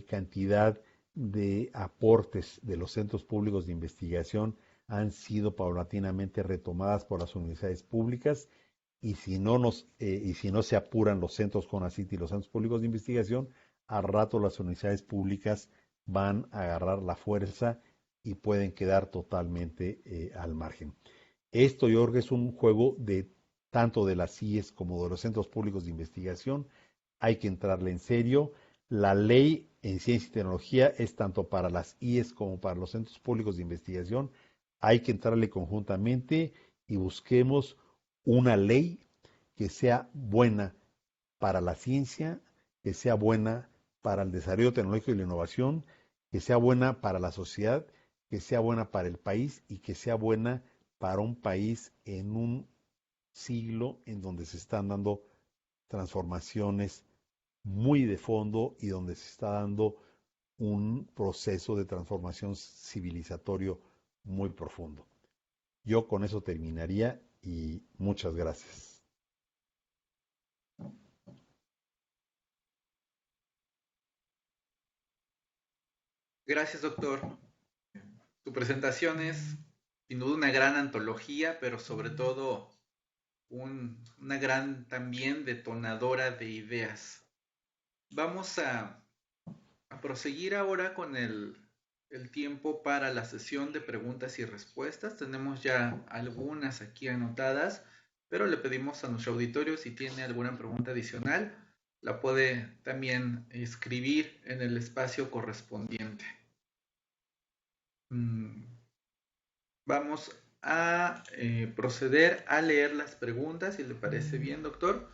cantidad de aportes de los centros públicos de investigación han sido paulatinamente retomadas por las universidades públicas, y si no se apuran los centros CONACYT y los centros públicos de investigación, a rato las universidades públicas van a agarrar la fuerza y pueden quedar totalmente al margen. Esto yo creo que es un juego de tanto de las CIES como de los centros públicos de investigación. Hay que entrarle en serio. La ley en ciencia y tecnología es tanto para las IES como para los centros públicos de investigación. Hay que entrarle conjuntamente y busquemos una ley que sea buena para la ciencia, que sea buena para el desarrollo tecnológico y la innovación, que sea buena para la sociedad, que sea buena para el país y que sea buena para un país en un siglo en donde se están dando transformaciones muy de fondo y donde se está dando un proceso de transformación civilizatorio muy profundo. Yo con eso terminaría y muchas gracias. Gracias, doctor. Tu presentación es sin duda una gran antología, pero sobre todo una gran también detonadora de ideas. Vamos a proseguir ahora con el tiempo para la sesión de preguntas y respuestas. Tenemos ya algunas aquí anotadas, pero le pedimos a nuestro auditorio si tiene alguna pregunta adicional, la puede también escribir en el espacio correspondiente. Vamos a proceder a leer las preguntas, si le parece bien, doctor.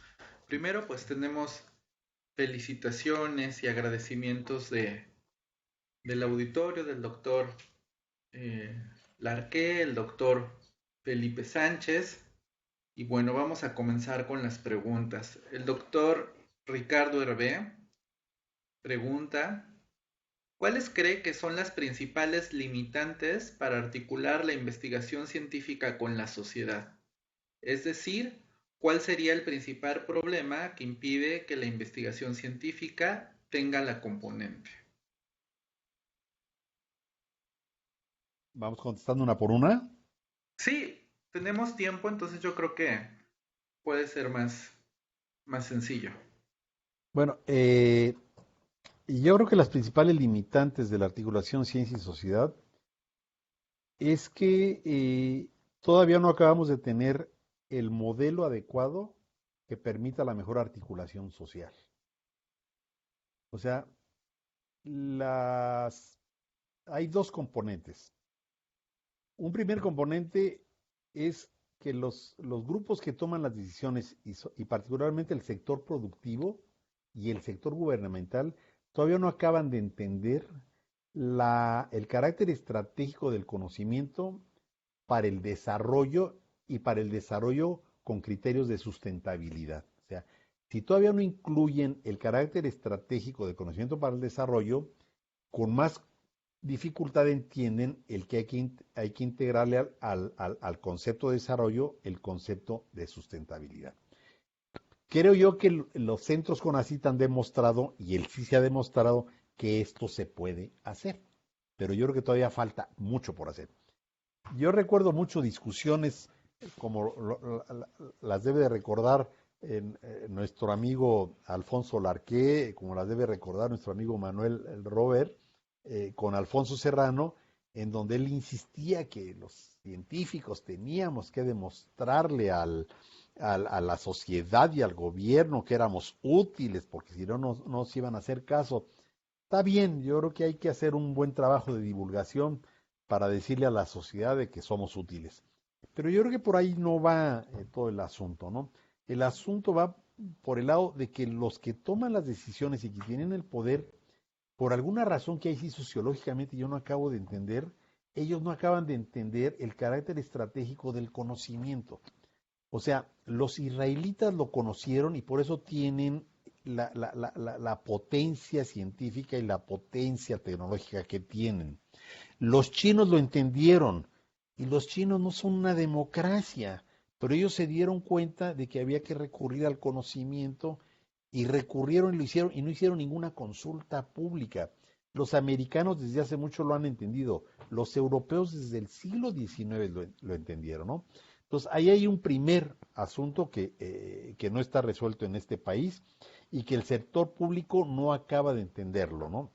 Primero, pues tenemos felicitaciones y agradecimientos del auditorio, del doctor Larqué, el doctor Felipe Sánchez. Y bueno, vamos a comenzar con las preguntas. El doctor Ricardo Hervé pregunta, ¿cuáles cree que son las principales limitantes para articular la investigación científica con la sociedad? Es decir, ¿cuál sería el principal problema que impide que la investigación científica tenga la componente? Vamos contestando una por una. Sí, tenemos tiempo, entonces yo creo que puede ser más sencillo. Bueno, yo creo que las principales limitantes de la articulación ciencia y sociedad es que todavía no acabamos de tener el modelo adecuado que permita la mejor articulación social. O sea, hay dos componentes. Un primer componente es que los grupos que toman las decisiones y particularmente el sector productivo y el sector gubernamental todavía no acaban de entender el carácter estratégico del conocimiento para el desarrollo y para el desarrollo con criterios de sustentabilidad. O sea, si todavía no incluyen el carácter estratégico del conocimiento para el desarrollo, con más dificultad entienden el que hay que integrarle al concepto de desarrollo el concepto de sustentabilidad. Creo yo que los centros CONACYT han demostrado, y el sí se ha demostrado, que esto se puede hacer. Pero yo creo que todavía falta mucho por hacer. Yo recuerdo mucho discusiones, como las debe de recordar nuestro amigo Alfonso Larqué, como las debe recordar nuestro amigo Manuel Robert, con Alfonso Serrano, en donde él insistía que los científicos teníamos que demostrarle a la sociedad y al gobierno que éramos útiles, porque si no nos iban a hacer caso. Está bien, yo creo que hay que hacer un buen trabajo de divulgación para decirle a la sociedad de que somos útiles. Pero yo creo que por ahí no va todo el asunto, ¿no? El asunto va por el lado de que los que toman las decisiones y que tienen el poder, por alguna razón que ahí sí sociológicamente yo no acabo de entender, ellos no acaban de entender el carácter estratégico del conocimiento. O sea, los israelitas lo conocieron y por eso tienen la potencia científica y la potencia tecnológica que tienen. Los chinos lo entendieron y los chinos no son una democracia, pero ellos se dieron cuenta de que había que recurrir al conocimiento y recurrieron y lo hicieron y no hicieron ninguna consulta pública. Los americanos desde hace mucho lo han entendido, los europeos desde el siglo XIX lo entendieron, ¿no? Entonces, ahí hay un primer asunto que no está resuelto en este país y que el sector público no acaba de entenderlo, ¿no?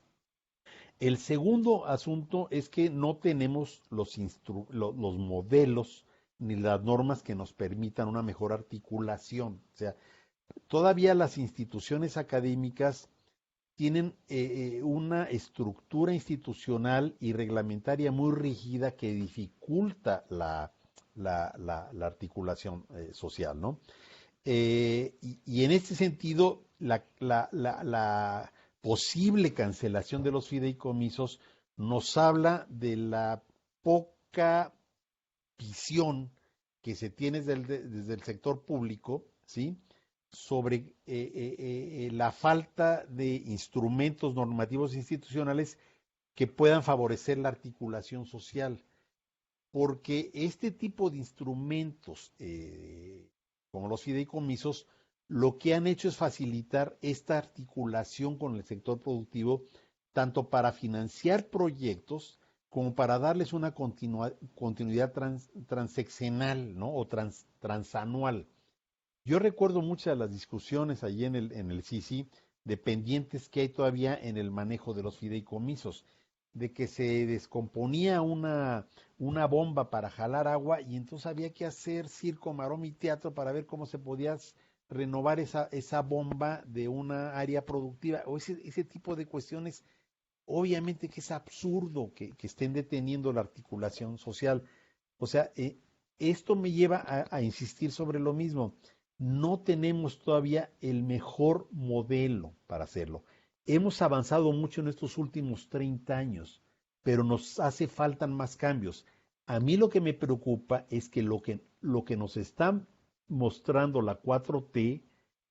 El segundo asunto es que no tenemos los modelos ni las normas que nos permitan una mejor articulación. O sea, todavía las instituciones académicas tienen una estructura institucional y reglamentaria muy rígida que dificulta la articulación social, ¿no? Y en este sentido, la posible cancelación de los fideicomisos nos habla de la poca visión que se tiene desde el sector público, ¿sí? Sobre la falta de instrumentos normativos institucionales que puedan favorecer la articulación social, porque este tipo de instrumentos, como los fideicomisos, lo que han hecho es facilitar esta articulación con el sector productivo, tanto para financiar proyectos como para darles una continuidad transeccional, ¿no? O transanual. Yo recuerdo muchas de las discusiones allí en el CICI de pendientes que hay todavía en el manejo de los fideicomisos, de que se descomponía una bomba para jalar agua y entonces había que hacer circo, maroma y teatro para ver cómo se podía renovar esa bomba de una área productiva o ese tipo de cuestiones. Obviamente que es absurdo que estén deteniendo la articulación social. O sea, esto me lleva a insistir sobre lo mismo. No tenemos todavía el mejor modelo para hacerlo. Hemos avanzado mucho en estos últimos 30 años, pero nos hace falta más cambios. A mí lo que me preocupa es que lo que nos está mostrando la 4T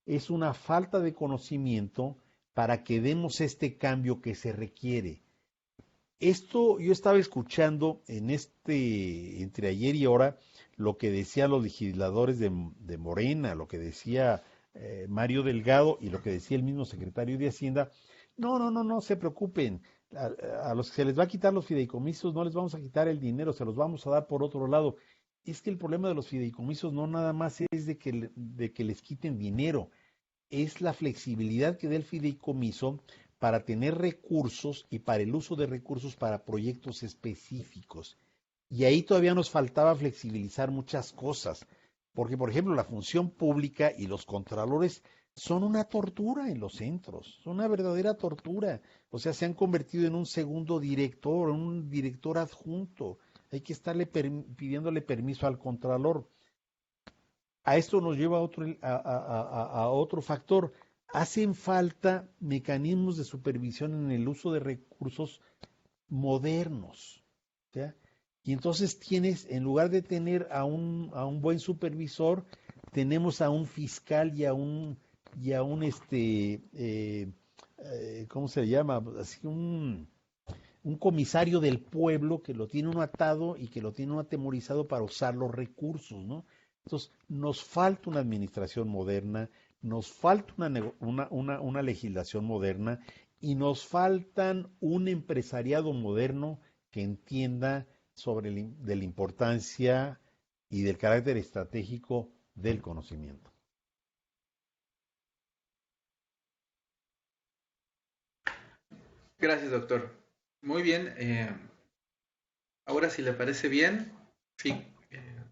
es una falta de conocimiento para que demos este cambio que se requiere. Esto yo estaba escuchando entre ayer y ahora, lo que decían los legisladores de Morena, lo que decía Mario Delgado y lo que decía el mismo secretario de Hacienda. No se preocupen. A los que se les va a quitar los fideicomisos no les vamos a quitar el dinero, se los vamos a dar por otro lado. Es que el problema de los fideicomisos no nada más es de que les quiten dinero, es la flexibilidad que da el fideicomiso para tener recursos y para el uso de recursos para proyectos específicos. Y ahí todavía nos faltaba flexibilizar muchas cosas, porque por ejemplo la función pública y los contralores son una tortura en los centros, son una verdadera tortura. O sea, se han convertido en un segundo director, un director adjunto. Hay que estarle pidiéndole permiso al contralor. A esto nos lleva a otro factor. Hacen falta mecanismos de supervisión en el uso de recursos modernos. ¿Ya? Y entonces tienes, en lugar de tener a un buen supervisor, tenemos a un fiscal y a un ¿cómo se llama? Así un comisario del pueblo que lo tiene uno atado y que lo tiene uno atemorizado para usar los recursos, ¿no? Entonces, nos falta una administración moderna, nos falta una legislación moderna y nos faltan un empresariado moderno que entienda de la importancia y del carácter estratégico del conocimiento. Gracias, doctor. Muy bien. Ahora, si le parece bien, sí,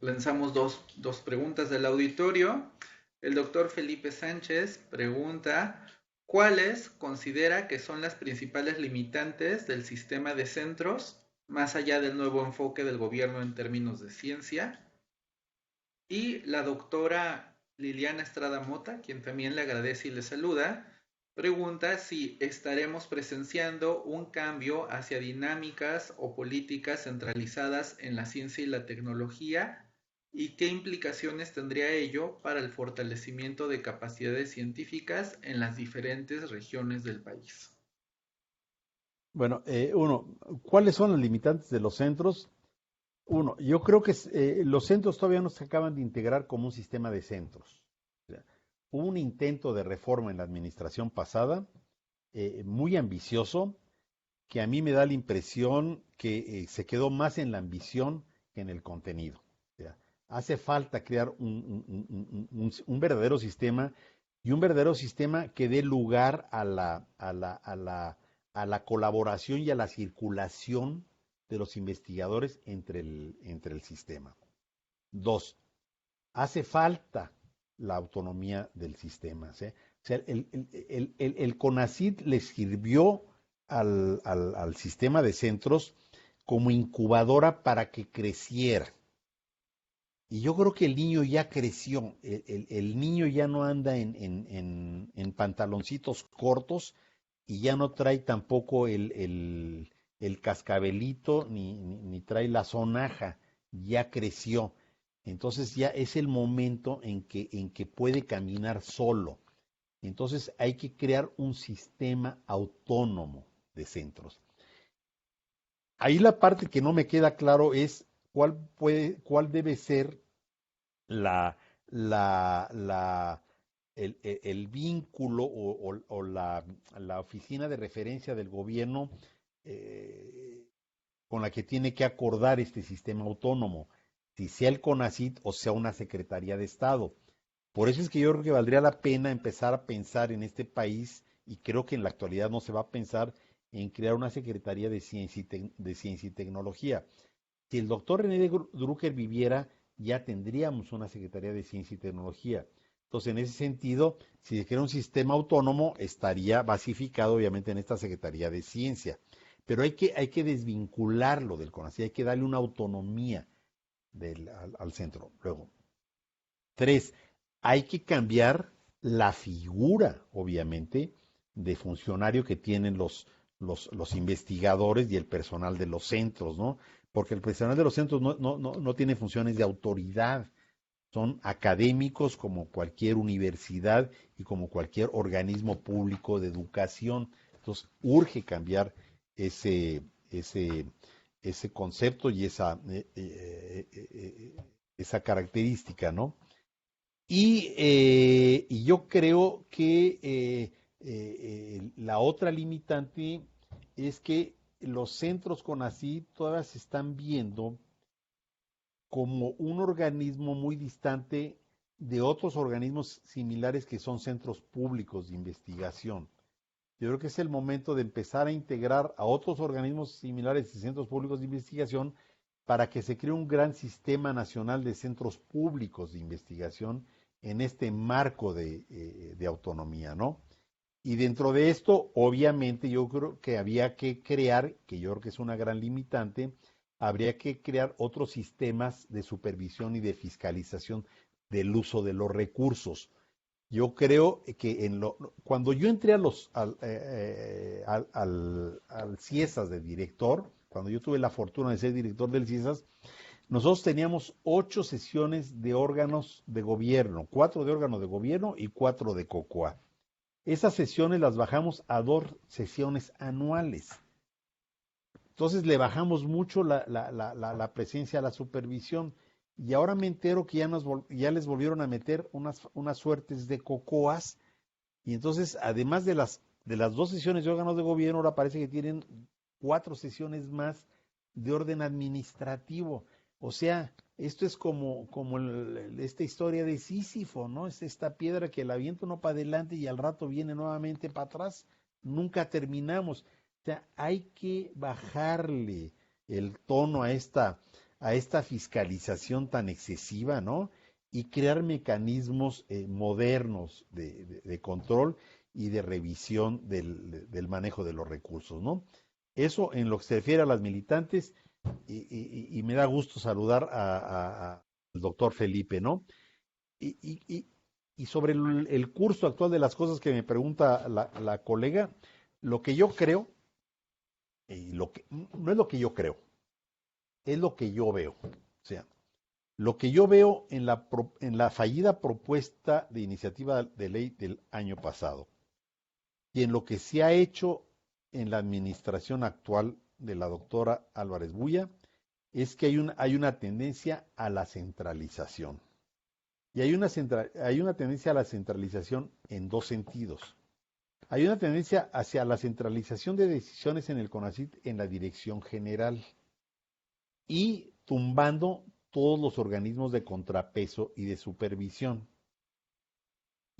lanzamos dos preguntas del auditorio. El doctor Felipe Sánchez pregunta, ¿cuáles considera que son las principales limitantes del sistema de centros, más allá del nuevo enfoque del gobierno en términos de ciencia? Y la doctora Liliana Estrada Mota, quien también le agradece y le saluda, pregunta si estaremos presenciando un cambio hacia dinámicas o políticas centralizadas en la ciencia y la tecnología y qué implicaciones tendría ello para el fortalecimiento de capacidades científicas en las diferentes regiones del país. Bueno, ¿cuáles son las limitantes de los centros? Yo creo que los centros todavía no se acaban de integrar como un sistema de centros. O sea, hubo un intento de reforma en la administración pasada, muy ambicioso, que a mí me da la impresión que se quedó más en la ambición que en el contenido. O sea, hace falta crear un verdadero sistema y un verdadero sistema que dé lugar a la colaboración y a la circulación de los investigadores entre el sistema. 2, hace falta la autonomía del sistema. ¿Sí? O sea, el CONACYT le sirvió al sistema de centros como incubadora para que creciera. Y yo creo que el niño ya creció, el niño ya no anda en pantaloncitos cortos y ya no trae tampoco el cascabelito ni trae la sonaja, ya creció. Entonces ya es el momento en que puede caminar solo. Entonces hay que crear un sistema autónomo de centros. Ahí la parte que no me queda claro es cuál debe ser la, la, el vínculo o la oficina de referencia del gobierno eh, con la que tiene que acordar este sistema autónomo, si sea el CONACYT o sea una Secretaría de Estado. Por eso es que yo creo que valdría la pena empezar a pensar en este país, y creo que en la actualidad no se va a pensar en crear una Secretaría de Ciencia y Tecnología. Si el doctor René Drucker viviera, ya tendríamos una Secretaría de Ciencia y Tecnología. Entonces, en ese sentido, si se crea un sistema autónomo, estaría basificado obviamente en esta Secretaría de Ciencia. Pero hay que desvincularlo del CONACYT, hay que darle una autonomía al centro. Luego, tres, hay que cambiar la figura, obviamente, de funcionario que tienen los investigadores y el personal de los centros, ¿no? Porque el personal de los centros no tiene funciones de autoridad, son académicos como cualquier universidad y como cualquier organismo público de educación. Entonces, urge cambiar ese, ese, ese concepto y esa característica, ¿no? Y yo creo que la otra limitante es que los centros CONACYT todavía se están viendo como un organismo muy distante de otros organismos similares que son centros públicos de investigación. Yo creo que es el momento de empezar a integrar a otros organismos similares y centros públicos de investigación para que se cree un gran sistema nacional de centros públicos de investigación en este marco de autonomía, ¿no? Y dentro de esto, obviamente, yo creo que había que crear, que yo creo que es una gran limitante, habría que crear otros sistemas de supervisión y de fiscalización del uso de los recursos. Yo creo que cuando yo entré al CIESAS de director, cuando yo tuve la fortuna de ser director del CIESAS, nosotros teníamos 8 sesiones de órganos de gobierno, 4 de órganos de gobierno y 4 de COCOA. Esas sesiones las bajamos a 2 sesiones anuales. Entonces le bajamos mucho la presencia a la supervisión. Y ahora me entero que ya les volvieron a meter unas suertes de cocoas. Y entonces, además de las 2 sesiones de órganos de gobierno, ahora parece que tienen 4 sesiones más de orden administrativo. O sea, esto es como esta historia de Sísifo, ¿no? Es esta piedra que la avienta uno para adelante y al rato viene nuevamente para atrás. Nunca terminamos. O sea, hay que bajarle el tono a esta fiscalización tan excesiva, ¿no? Y crear mecanismos modernos de control y de revisión del manejo de los recursos, ¿no? Eso en lo que se refiere a las militantes, y me da gusto saludar al doctor Felipe, ¿no? Y sobre el curso actual de las cosas que me pregunta la colega, lo que yo creo, no es lo que yo creo, es lo que yo veo. O sea, lo que yo veo en la fallida propuesta de iniciativa de ley del año pasado y en lo que se ha hecho en la administración actual de la doctora Álvarez Bulla, es que hay una tendencia a la centralización. Y hay una tendencia a la centralización en dos sentidos. Hay una tendencia hacia la centralización de decisiones en el CONACYT en la dirección general y tumbando todos los organismos de contrapeso y de supervisión.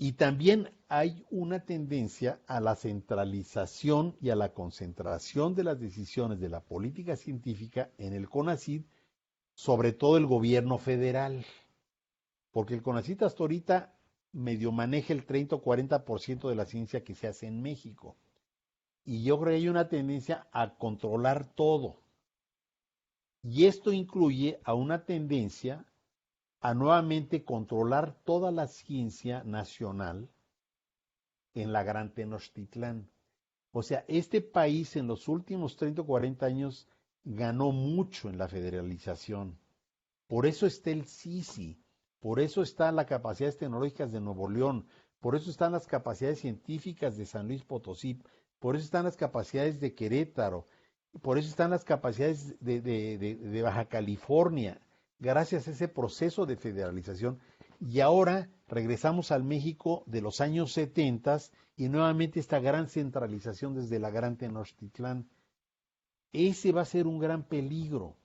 Y también hay una tendencia a la centralización y a la concentración de las decisiones de la política científica en el CONACYT, sobre todo el gobierno federal, porque el CONACYT hasta ahorita medio maneja el 30 o 40% de la ciencia que se hace en México. Y yo creo que hay una tendencia a controlar todo. Y esto incluye a una tendencia a nuevamente controlar toda la ciencia nacional en la Gran Tenochtitlán. O sea, este país en los últimos 30 o 40 años ganó mucho en la federalización. Por eso está el CICI, por eso están las capacidades tecnológicas de Nuevo León, por eso están las capacidades científicas de San Luis Potosí, por eso están las capacidades de Querétaro, por eso están las capacidades de Baja California, gracias a ese proceso de federalización. Y ahora regresamos al México de los años 70 y nuevamente esta gran centralización desde la Gran Tenochtitlán. Ese va a ser un gran peligro.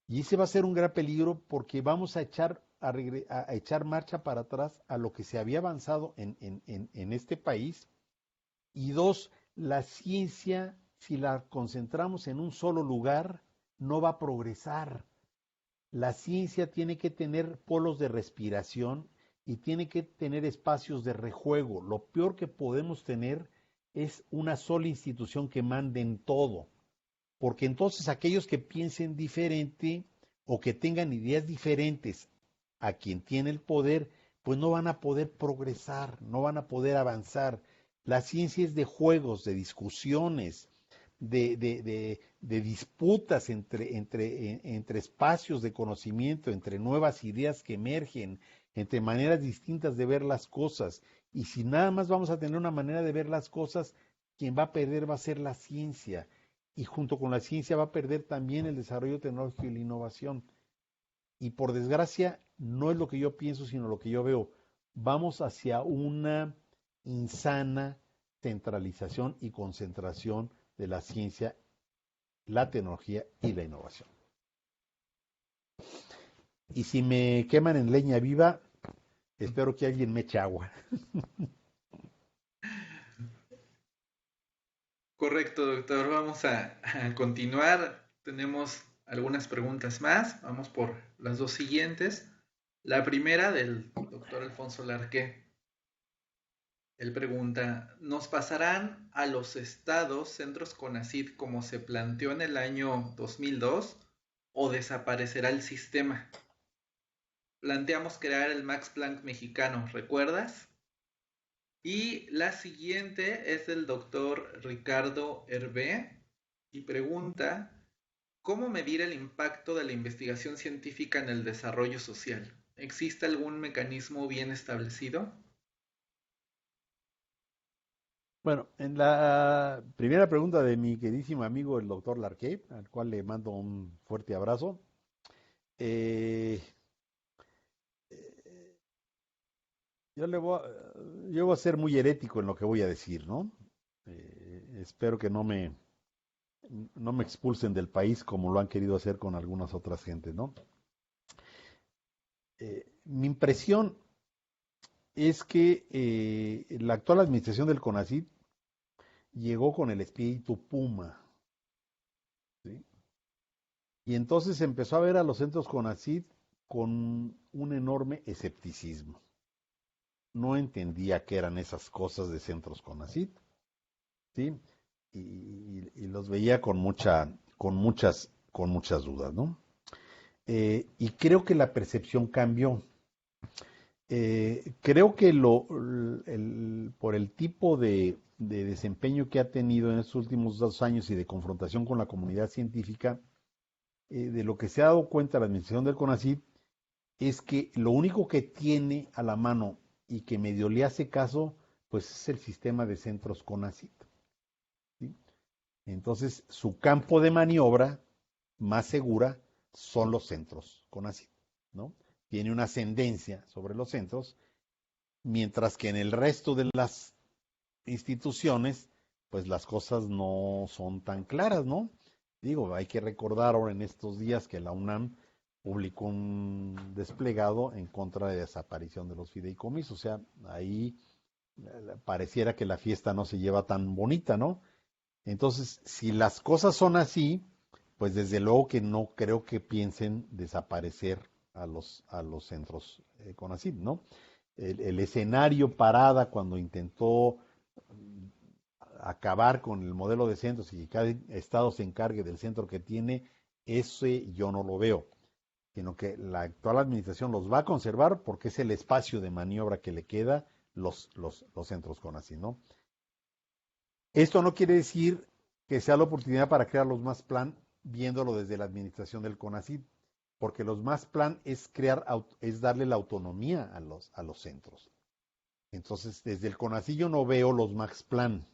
Y ese va a ser un gran peligro porque vamos a echar marcha para atrás a lo que se había avanzado en este país. Y dos, la ciencia, si la concentramos en un solo lugar, no va a progresar. La ciencia tiene que tener polos de respiración y tiene que tener espacios de rejuego. Lo peor que podemos tener es una sola institución que mande en todo, porque entonces aquellos que piensen diferente o que tengan ideas diferentes a quien tiene el poder, pues no van a poder progresar, no van a poder avanzar. La ciencia es de juegos, de discusiones, de disputas entre espacios de conocimiento, entre nuevas ideas que emergen, entre maneras distintas de ver las cosas. Y si nada más vamos a tener una manera de ver las cosas, quien va a perder va a ser la ciencia. Y junto con la ciencia va a perder también el desarrollo tecnológico y la innovación. Y por desgracia, no es lo que yo pienso, sino lo que yo veo. Vamos hacia una insana centralización y concentración de la ciencia, la tecnología y la innovación. Y si me queman en leña viva, espero que alguien me eche agua. Correcto, doctor. Vamos a continuar. Tenemos algunas preguntas más. Vamos por las dos siguientes. La primera del doctor Alfonso Larqué. Él pregunta, ¿nos pasarán a los estados centros CONACYT como se planteó en el año 2002 o desaparecerá el sistema? Planteamos crear el Max Planck mexicano, ¿recuerdas? Y la siguiente es del doctor Ricardo Hervé y pregunta, ¿cómo medir el impacto de la investigación científica en el desarrollo social? ¿Existe algún mecanismo bien establecido? Bueno, en la primera pregunta de mi queridísimo amigo el doctor Larqué, al cual le mando un fuerte abrazo, eh, yo voy a ser muy herético en lo que voy a decir, ¿no? Espero que no me expulsen del país como lo han querido hacer con algunas otras gentes, ¿no? Mi impresión es que la actual administración del CONACYT llegó con el espíritu Puma, ¿sí? Y entonces empezó a ver a los centros CONACYT con un enorme escepticismo. No entendía qué eran esas cosas de centros CONACYT, ¿sí? Y los veía con muchas dudas, ¿no? Y creo que la percepción cambió. Creo que por el tipo de desempeño que ha tenido en estos últimos 2 años y de confrontación con la comunidad científica, de lo que se ha dado cuenta la administración del CONACYT es que lo único que tiene a la mano y que medio le hace caso, pues es el sistema de centros CONACYT, ¿sí? Entonces, su campo de maniobra más segura son los centros CONACYT, ¿no? Tiene una ascendencia sobre los centros, mientras que en el resto de las instituciones, pues las cosas no son tan claras, ¿no? Digo, hay que recordar ahora en estos días que la UNAM publicó un desplegado en contra de la desaparición de los fideicomisos, o sea, ahí pareciera que la fiesta no se lleva tan bonita, ¿no? Entonces, si las cosas son así, pues desde luego que no creo que piensen desaparecer a los centros CONACYT, ¿no? El escenario Parada cuando intentó acabar con el modelo de centros y que cada estado se encargue del centro que tiene, ese yo no lo veo, sino que la actual administración los va a conservar porque es el espacio de maniobra que le queda los centros CONACYT, ¿no? Esto no quiere decir que sea la oportunidad para crear los más plan viéndolo desde la administración del CONACYT, porque los Max Plan es es darle la autonomía a los centros. Entonces, desde el CONACYT yo no veo los Max Plan.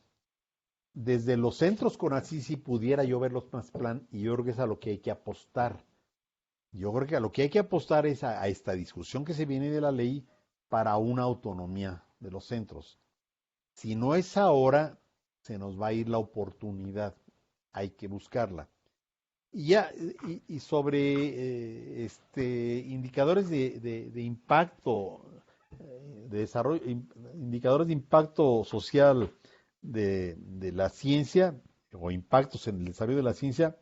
Desde los centros CONACYT sí pudiera yo ver los Max Plan, y yo creo que es a lo que hay que apostar. Yo creo que a lo que hay que apostar es a esta discusión que se viene de la ley para una autonomía de los centros. Si no es ahora, se nos va a ir la oportunidad. Hay que buscarla. Y sobre indicadores de impacto, de desarrollo, indicadores de impacto social de la ciencia, o impactos en el desarrollo de la ciencia,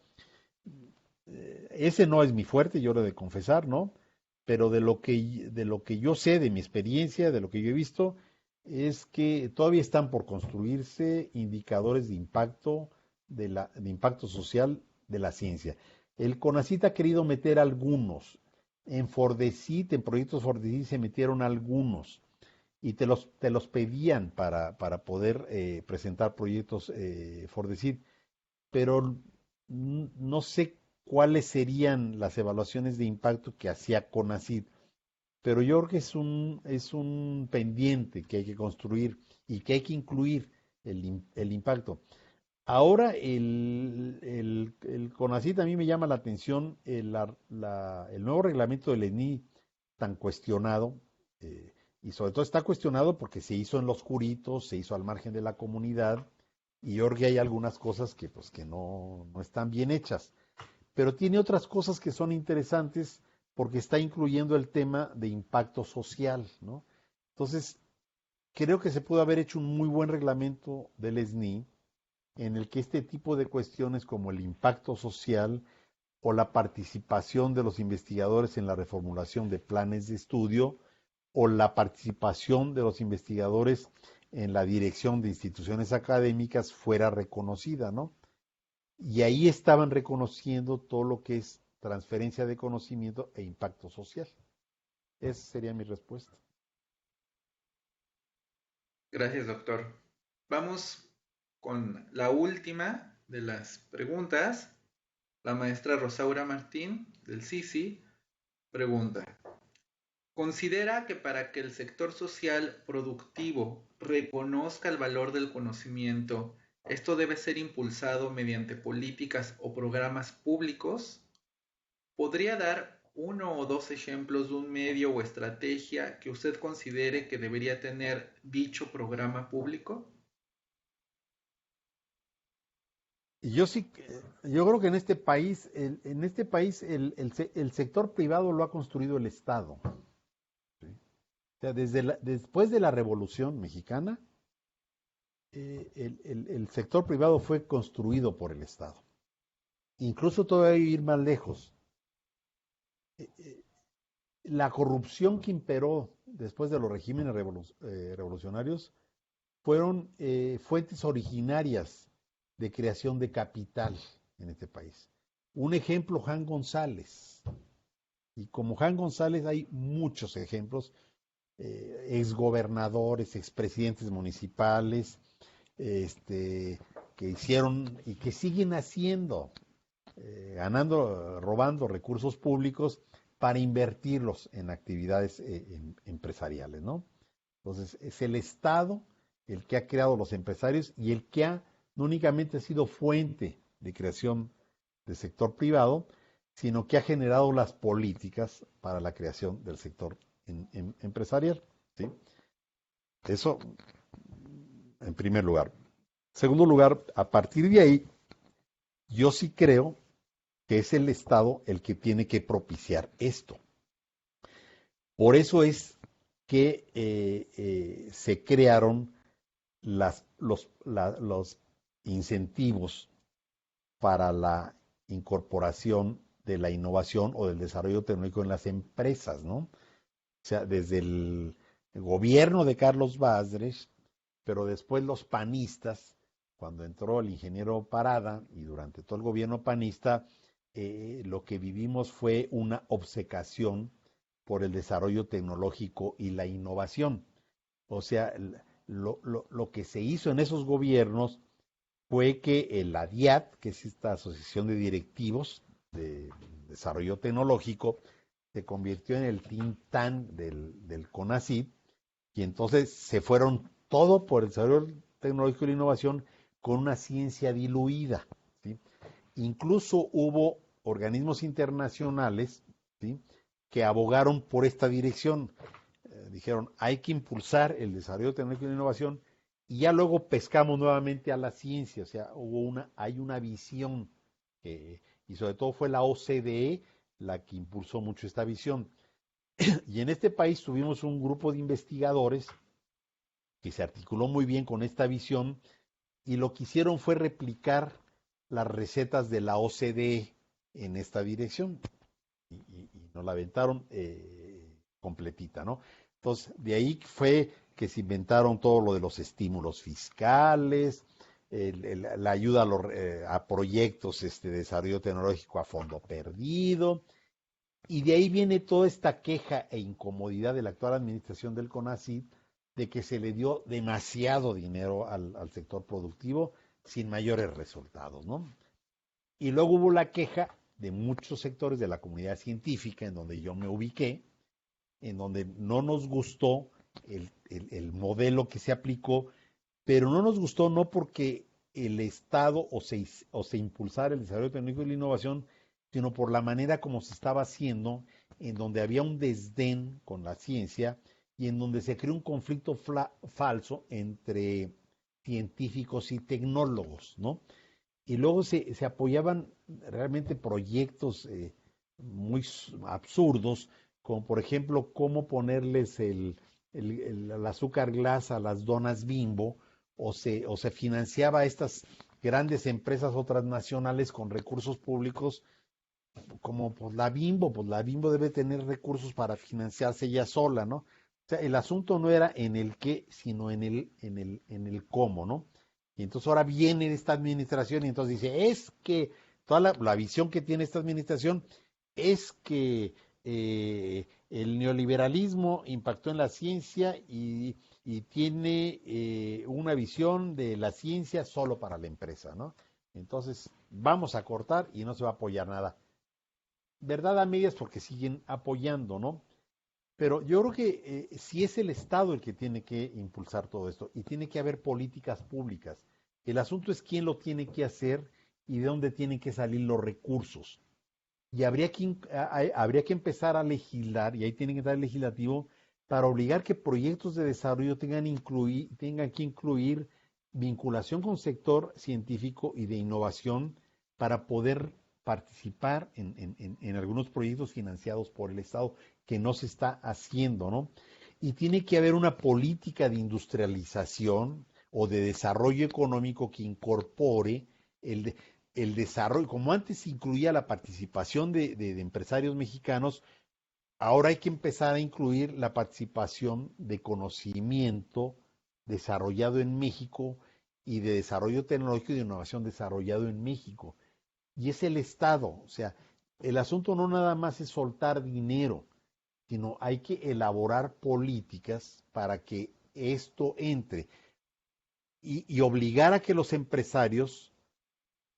ese no es mi fuerte, yo lo he de confesar, ¿no? Pero de lo que yo sé, de mi experiencia, de lo que yo he visto, es que todavía están por construirse indicadores de impacto, de impacto social de la ciencia. El CONACYT ha querido meter algunos. En Fordesit, en proyectos Fordesit se metieron algunos y te los pedían para poder presentar proyectos Fordesit, pero no sé cuáles serían las evaluaciones de impacto que hacía CONACYT, pero yo creo que es un pendiente que hay que construir y que hay que incluir el impacto. Ahora el CONACYT a mí me llama la atención el nuevo reglamento del ENI tan cuestionado, y sobre todo está cuestionado porque se hizo en lo oscurito, se hizo al margen de la comunidad, y yo creo que hay algunas cosas que, pues, que no están bien hechas, pero tiene otras cosas que son interesantes porque está incluyendo el tema de impacto social, ¿no? Entonces, creo que se pudo haber hecho un muy buen reglamento del SNI en el que este tipo de cuestiones como el impacto social o la participación de los investigadores en la reformulación de planes de estudio o la participación de los investigadores en la dirección de instituciones académicas fuera reconocida, ¿no? Y ahí estaban reconociendo todo lo que es transferencia de conocimiento e impacto social. Esa sería mi respuesta. Gracias, doctor. Vamos con la última de las preguntas. La maestra Rosaura Martín, del CICI, pregunta: ¿considera que para que el sector social productivo reconozca el valor del conocimiento, esto debe ser impulsado mediante políticas o programas públicos? ¿Podría dar uno o dos ejemplos de un medio o estrategia que usted considere que debería tener dicho programa público? Y yo creo que en este país, el sector privado lo ha construido el Estado. ¿Sí? O sea, después de la Revolución Mexicana, el sector privado fue construido por el Estado. Incluso todavía ir más lejos. La corrupción que imperó después de los regímenes revolucionarios fueron fuentes originarias de creación de capital en este país. Un ejemplo, Juan González. Y como Juan González hay muchos ejemplos, exgobernadores, expresidentes municipales, que hicieron y que siguen haciendo, robando recursos públicos para invertirlos en actividades empresariales, ¿no? Entonces, es el Estado el que ha creado los empresarios y el que no únicamente ha sido fuente de creación del sector privado, sino que ha generado las políticas para la creación del sector empresarial, ¿sí? Eso en primer lugar. Segundo lugar, a partir de ahí, yo sí creo que es el Estado el que tiene que propiciar esto. Por eso es que se crearon los incentivos para la incorporación de la innovación o del desarrollo tecnológico en las empresas, ¿no? O sea, desde el gobierno de Carlos Batres, pero después los panistas, cuando entró el ingeniero Parada y durante todo el gobierno panista, lo que vivimos fue una obcecación por el desarrollo tecnológico y la innovación. O sea, lo que se hizo en esos gobiernos fue que la DIAT, que es esta asociación de directivos desarrollo tecnológico, se convirtió en el think tank del CONACYT, y entonces se fueron todo por el desarrollo tecnológico y la innovación con una ciencia diluida, ¿sí? Incluso hubo organismos internacionales, ¿sí?, que abogaron por esta dirección. Dijeron, hay que impulsar el desarrollo tecnológico y la innovación, y ya luego pescamos nuevamente a la ciencia, o sea, hay una visión, y sobre todo fue la OCDE la que impulsó mucho esta visión. Y en este país tuvimos un grupo de investigadores que se articuló muy bien con esta visión, y lo que hicieron fue replicar las recetas de la OCDE en esta dirección, y nos la aventaron completita, ¿no? Entonces, de ahí fue que se inventaron todo lo de los estímulos fiscales, la ayuda a proyectos de desarrollo tecnológico a fondo perdido, y de ahí viene toda esta queja e incomodidad de la actual administración del CONACYT de que se le dio demasiado dinero al sector productivo sin mayores resultados, ¿no? Y luego hubo la queja de muchos sectores de la comunidad científica, en donde yo me ubiqué, en donde no nos gustó el modelo que se aplicó, pero no nos gustó no porque el Estado o se impulsara el desarrollo tecnológico y la innovación, sino por la manera como se estaba haciendo, en donde había un desdén con la ciencia y en donde se creó un conflicto falso entre científicos y tecnólogos, ¿no? Y luego se apoyaban realmente proyectos muy absurdos, como por ejemplo cómo ponerles el azúcar glass a las donas Bimbo, o se financiaba a estas grandes empresas o transnacionales con recursos públicos, como pues la Bimbo debe tener recursos para financiarse ella sola, ¿no? O sea, el asunto no era en el qué, sino en el cómo, ¿no? Y entonces ahora viene esta administración y entonces dice, es que toda la visión que tiene esta administración es que el neoliberalismo impactó en la ciencia, y tiene una visión de la ciencia solo para la empresa, ¿no? Entonces vamos a cortar y no se va a apoyar nada. Verdad a medias, porque siguen apoyando, ¿no? Pero yo creo que sí es el Estado el que tiene que impulsar todo esto, y tiene que haber políticas públicas. El asunto es quién lo tiene que hacer y de dónde tienen que salir los recursos. Y habría que empezar a legislar, y ahí tiene que estar el legislativo, para obligar que proyectos de desarrollo tengan que incluir vinculación con sector científico y de innovación para poder participar en algunos proyectos financiados por el Estado, que no se está haciendo, ¿no? Y tiene que haber una política de industrialización o de desarrollo económico que incorpore el, el desarrollo, como antes incluía la participación de empresarios mexicanos, ahora hay que empezar a incluir la participación de conocimiento desarrollado en México, y de desarrollo tecnológico y de innovación desarrollado en México. Y es el Estado, o sea, el asunto no nada más es soltar dinero, sino hay que elaborar políticas para que esto entre, y obligar a que los empresarios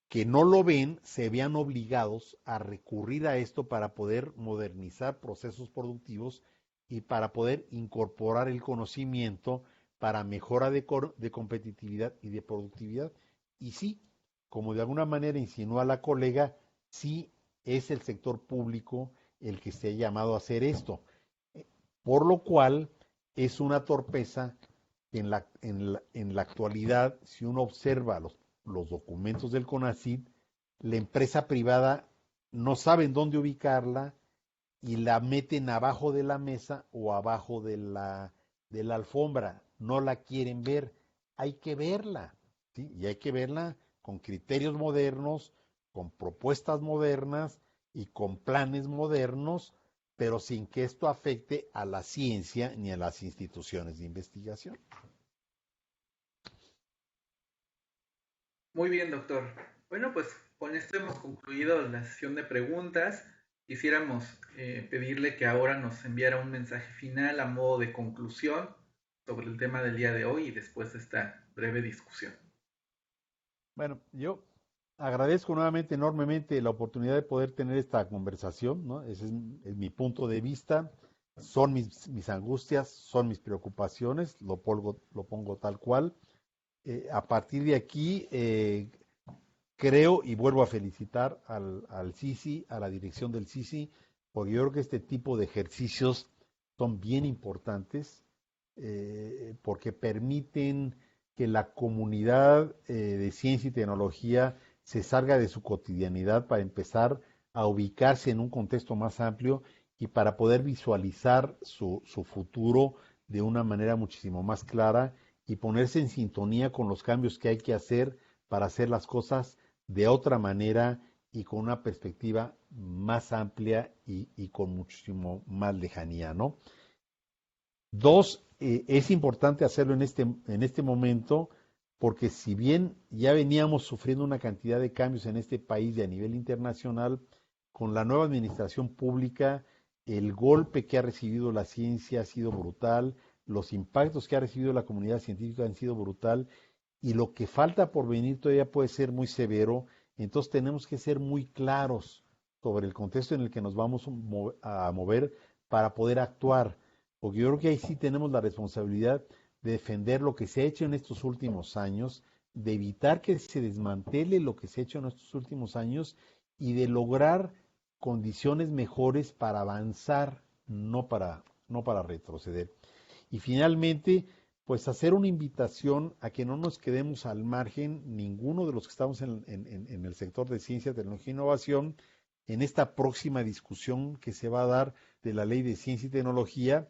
que no lo ven se vean obligados a recurrir a esto para poder modernizar procesos productivos y para poder incorporar el conocimiento para mejora de competitividad y de productividad. Y sí, como de alguna manera insinúa la colega, sí es el sector público el que esté llamado a hacer esto. Por lo cual es una torpeza que en la actualidad, si uno observa los documentos del CONACYT, la empresa privada no saben dónde ubicarla, y la meten abajo de la mesa o abajo de la alfombra. No la quieren ver. Hay que verla, ¿sí? Y hay que verla con criterios modernos, con propuestas modernas y con planes modernos, pero sin que esto afecte a la ciencia ni a las instituciones de investigación. Muy bien, doctor. Bueno, pues con esto hemos concluido la sesión de preguntas. Quisiéramos pedirle que ahora nos enviara un mensaje final a modo de conclusión sobre el tema del día de hoy y después de esta breve discusión. Bueno, yo agradezco nuevamente enormemente la oportunidad de poder tener esta conversación, ¿no? Ese es mi punto de vista, son mis angustias, son mis preocupaciones, lo pongo tal cual. A partir de aquí, creo y vuelvo a felicitar al Sisi, a la dirección del Sisi, porque yo creo que este tipo de ejercicios son bien importantes, porque permiten que la comunidad de ciencia y tecnología se salga de su cotidianidad para empezar a ubicarse en un contexto más amplio y para poder visualizar su futuro de una manera muchísimo más clara y ponerse en sintonía con los cambios que hay que hacer para hacer las cosas de otra manera y con una perspectiva más amplia y con muchísimo más lejanía, ¿no? Dos, es importante hacerlo en este momento porque si bien ya veníamos sufriendo una cantidad de cambios en este país y a nivel internacional, con la nueva administración pública, el golpe que ha recibido la ciencia ha sido brutal, los impactos que ha recibido la comunidad científica han sido brutal y lo que falta por venir todavía puede ser muy severo, entonces tenemos que ser muy claros sobre el contexto en el que nos vamos a mover para poder actuar, porque yo creo que ahí sí tenemos la responsabilidad de defender lo que se ha hecho en estos últimos años, de evitar que se desmantele lo que se ha hecho en estos últimos años y de lograr condiciones mejores para avanzar, no para retroceder. Y finalmente, pues hacer una invitación a que no nos quedemos al margen, ninguno de los que estamos en el sector de ciencia, tecnología e innovación, en esta próxima discusión que se va a dar de la ley de ciencia y tecnología,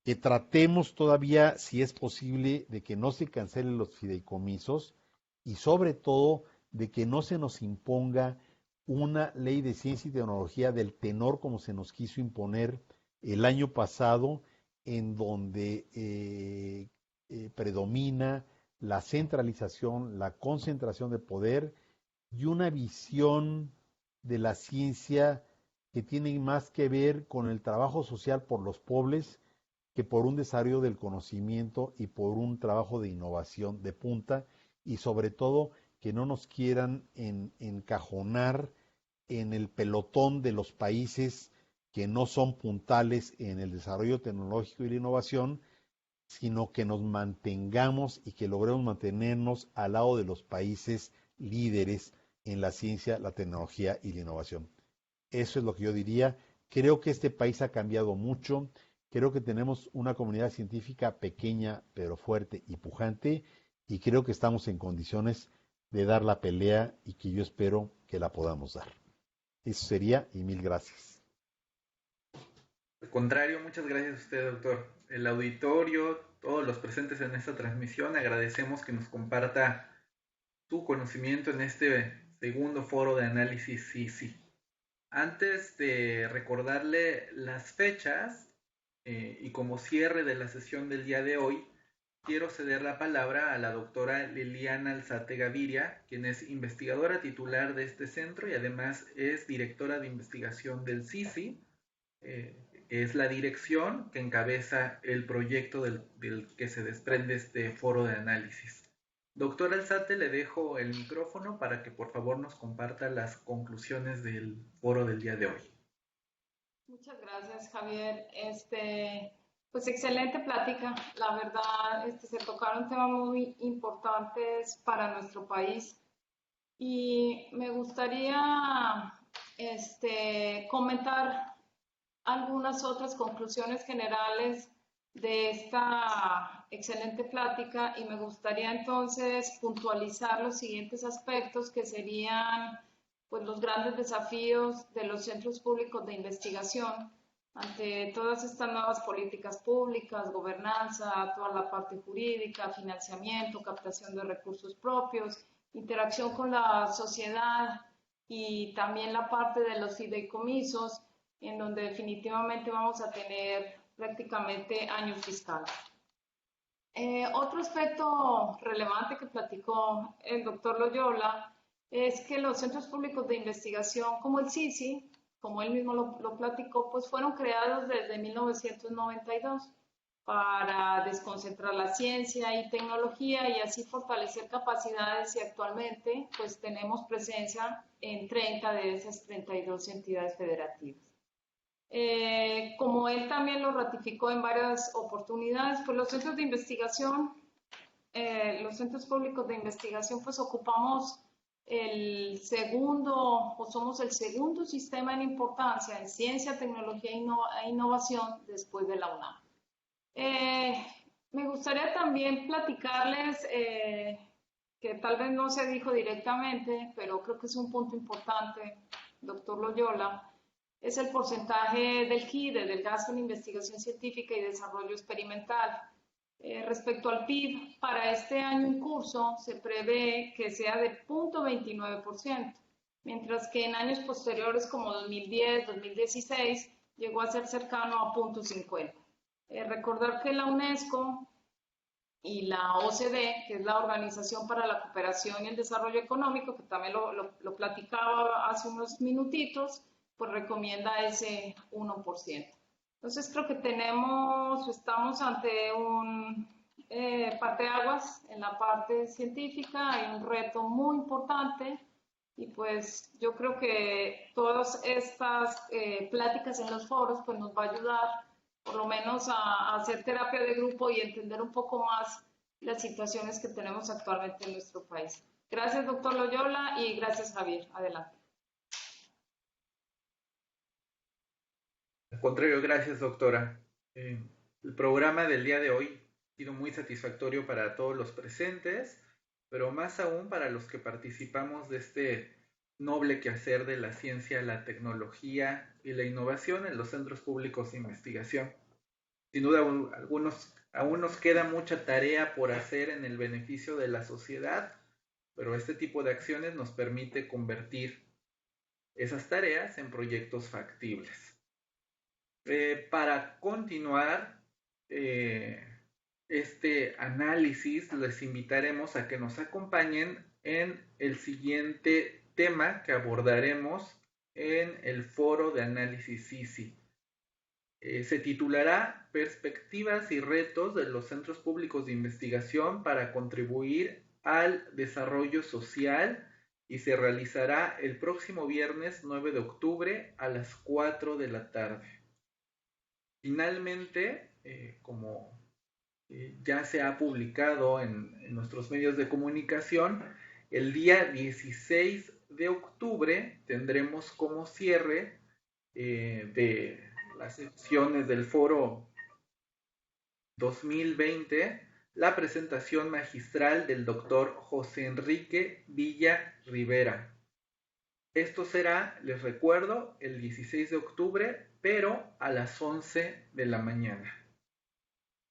que tratemos todavía, si es posible, de que no se cancelen los fideicomisos y sobre todo de que no se nos imponga una ley de ciencia y tecnología del tenor como se nos quiso imponer el año pasado, en donde predomina la centralización, la concentración de poder y una visión de la ciencia que tiene más que ver con el trabajo social por los pobres que por un desarrollo del conocimiento y por un trabajo de innovación de punta y sobre todo que no nos quieran encajonar en el pelotón de los países que no son puntales en el desarrollo tecnológico y la innovación, sino que nos mantengamos y que logremos mantenernos al lado de los países líderes en la ciencia, la tecnología y la innovación. Eso es lo que yo diría. Creo que este país ha cambiado mucho. Creo que tenemos una comunidad científica pequeña, pero fuerte y pujante. Y creo que estamos en condiciones de dar la pelea y que yo espero que la podamos dar. Eso sería y mil gracias. Al contrario, muchas gracias a usted, doctor. El auditorio, todos los presentes en esta transmisión, agradecemos que nos comparta su conocimiento en este segundo foro de análisis CICI. Antes de recordarle las fechas y como cierre de la sesión del día de hoy, quiero ceder la palabra a la doctora Liliana Alzate Gaviria, quien es investigadora titular de este centro y además es directora de investigación del CICI. Es la dirección que encabeza el proyecto del que se desprende este foro de análisis. Doctor Alzate, le dejo el micrófono para que por favor nos comparta las conclusiones del foro del día de hoy. Muchas gracias, Javier. Pues excelente plática. La verdad, se tocaron temas muy importantes para nuestro país y me gustaría comentar algunas otras conclusiones generales de esta excelente plática y me gustaría entonces puntualizar los siguientes aspectos que serían pues los grandes desafíos de los centros públicos de investigación ante todas estas nuevas políticas públicas, gobernanza, toda la parte jurídica, financiamiento, captación de recursos propios, interacción con la sociedad y también la parte de los fideicomisos, en donde definitivamente vamos a tener prácticamente años fiscales. Otro aspecto relevante que platicó el doctor Loyola es que los centros públicos de investigación como el CICI, como él mismo lo platicó, pues fueron creados desde 1992 para desconcentrar la ciencia y tecnología y así fortalecer capacidades, y actualmente pues tenemos presencia en 30 de esas 32 entidades federativas. Como él también lo ratificó en varias oportunidades, pues los centros de investigación, los centros públicos de investigación, pues ocupamos el segundo, o somos el segundo sistema en importancia en ciencia, tecnología e innovación después de la UNAM. Me gustaría también platicarles, que tal vez no se dijo directamente, pero creo que es un punto importante, doctor Loyola, es el porcentaje del GIDE, del gasto en investigación científica y desarrollo experimental. Respecto al PIB, para este año en curso se prevé que sea de 0.29%, mientras que en años posteriores como 2010, 2016, llegó a ser cercano a 0.50%. Recordar que la UNESCO y la OCDE, que es la Organización para la Cooperación y el Desarrollo Económico, que también lo platicaba hace unos minutitos, pues recomienda ese 1%. Entonces creo que estamos ante un parteaguas en la parte científica, hay un reto muy importante y pues yo creo que todas estas pláticas en los foros pues nos va a ayudar por lo menos a hacer terapia de grupo y entender un poco más las situaciones que tenemos actualmente en nuestro país. Gracias, doctor Loyola, y gracias, Javier. Adelante. Al contrario, gracias, doctora. El programa del día de hoy ha sido muy satisfactorio para todos los presentes, pero más aún para los que participamos de este noble quehacer de la ciencia, la tecnología y la innovación en los centros públicos de investigación. Sin duda, aún nos queda mucha tarea por hacer en el beneficio de la sociedad, pero este tipo de acciones nos permite convertir esas tareas en proyectos factibles. Para continuar este análisis, les invitaremos a que nos acompañen en el siguiente tema que abordaremos en el foro de análisis CICI. Se titulará Perspectivas y retos de los centros públicos de investigación para contribuir al desarrollo social y se realizará el próximo viernes 9 de octubre a las 4 de la tarde. Finalmente, como ya se ha publicado en nuestros medios de comunicación, el día 16 de octubre tendremos como cierre de las sesiones del foro 2020 la presentación magistral del doctor José Enrique Villa Rivera. Esto será, les recuerdo, el 16 de octubre, pero a las 11 de la mañana.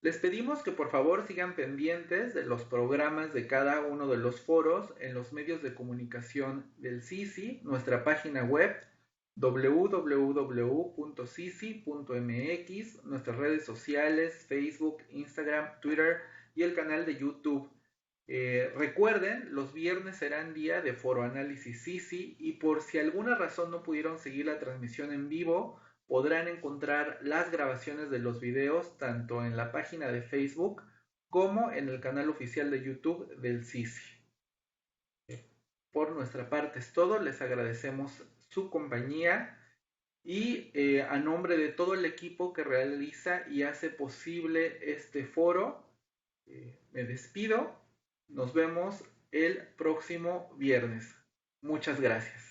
Les pedimos que por favor sigan pendientes de los programas de cada uno de los foros en los medios de comunicación del CICI, nuestra página web www.cici.mx, nuestras redes sociales, Facebook, Instagram, Twitter y el canal de YouTube. Recuerden, los viernes serán día de foro análisis CICI y por si alguna razón no pudieron seguir la transmisión en vivo, podrán encontrar las grabaciones de los videos tanto en la página de Facebook como en el canal oficial de YouTube del CICI. Por nuestra parte es todo, les agradecemos su compañía y a nombre de todo el equipo que realiza y hace posible este foro, me despido. Nos vemos el próximo viernes. Muchas gracias.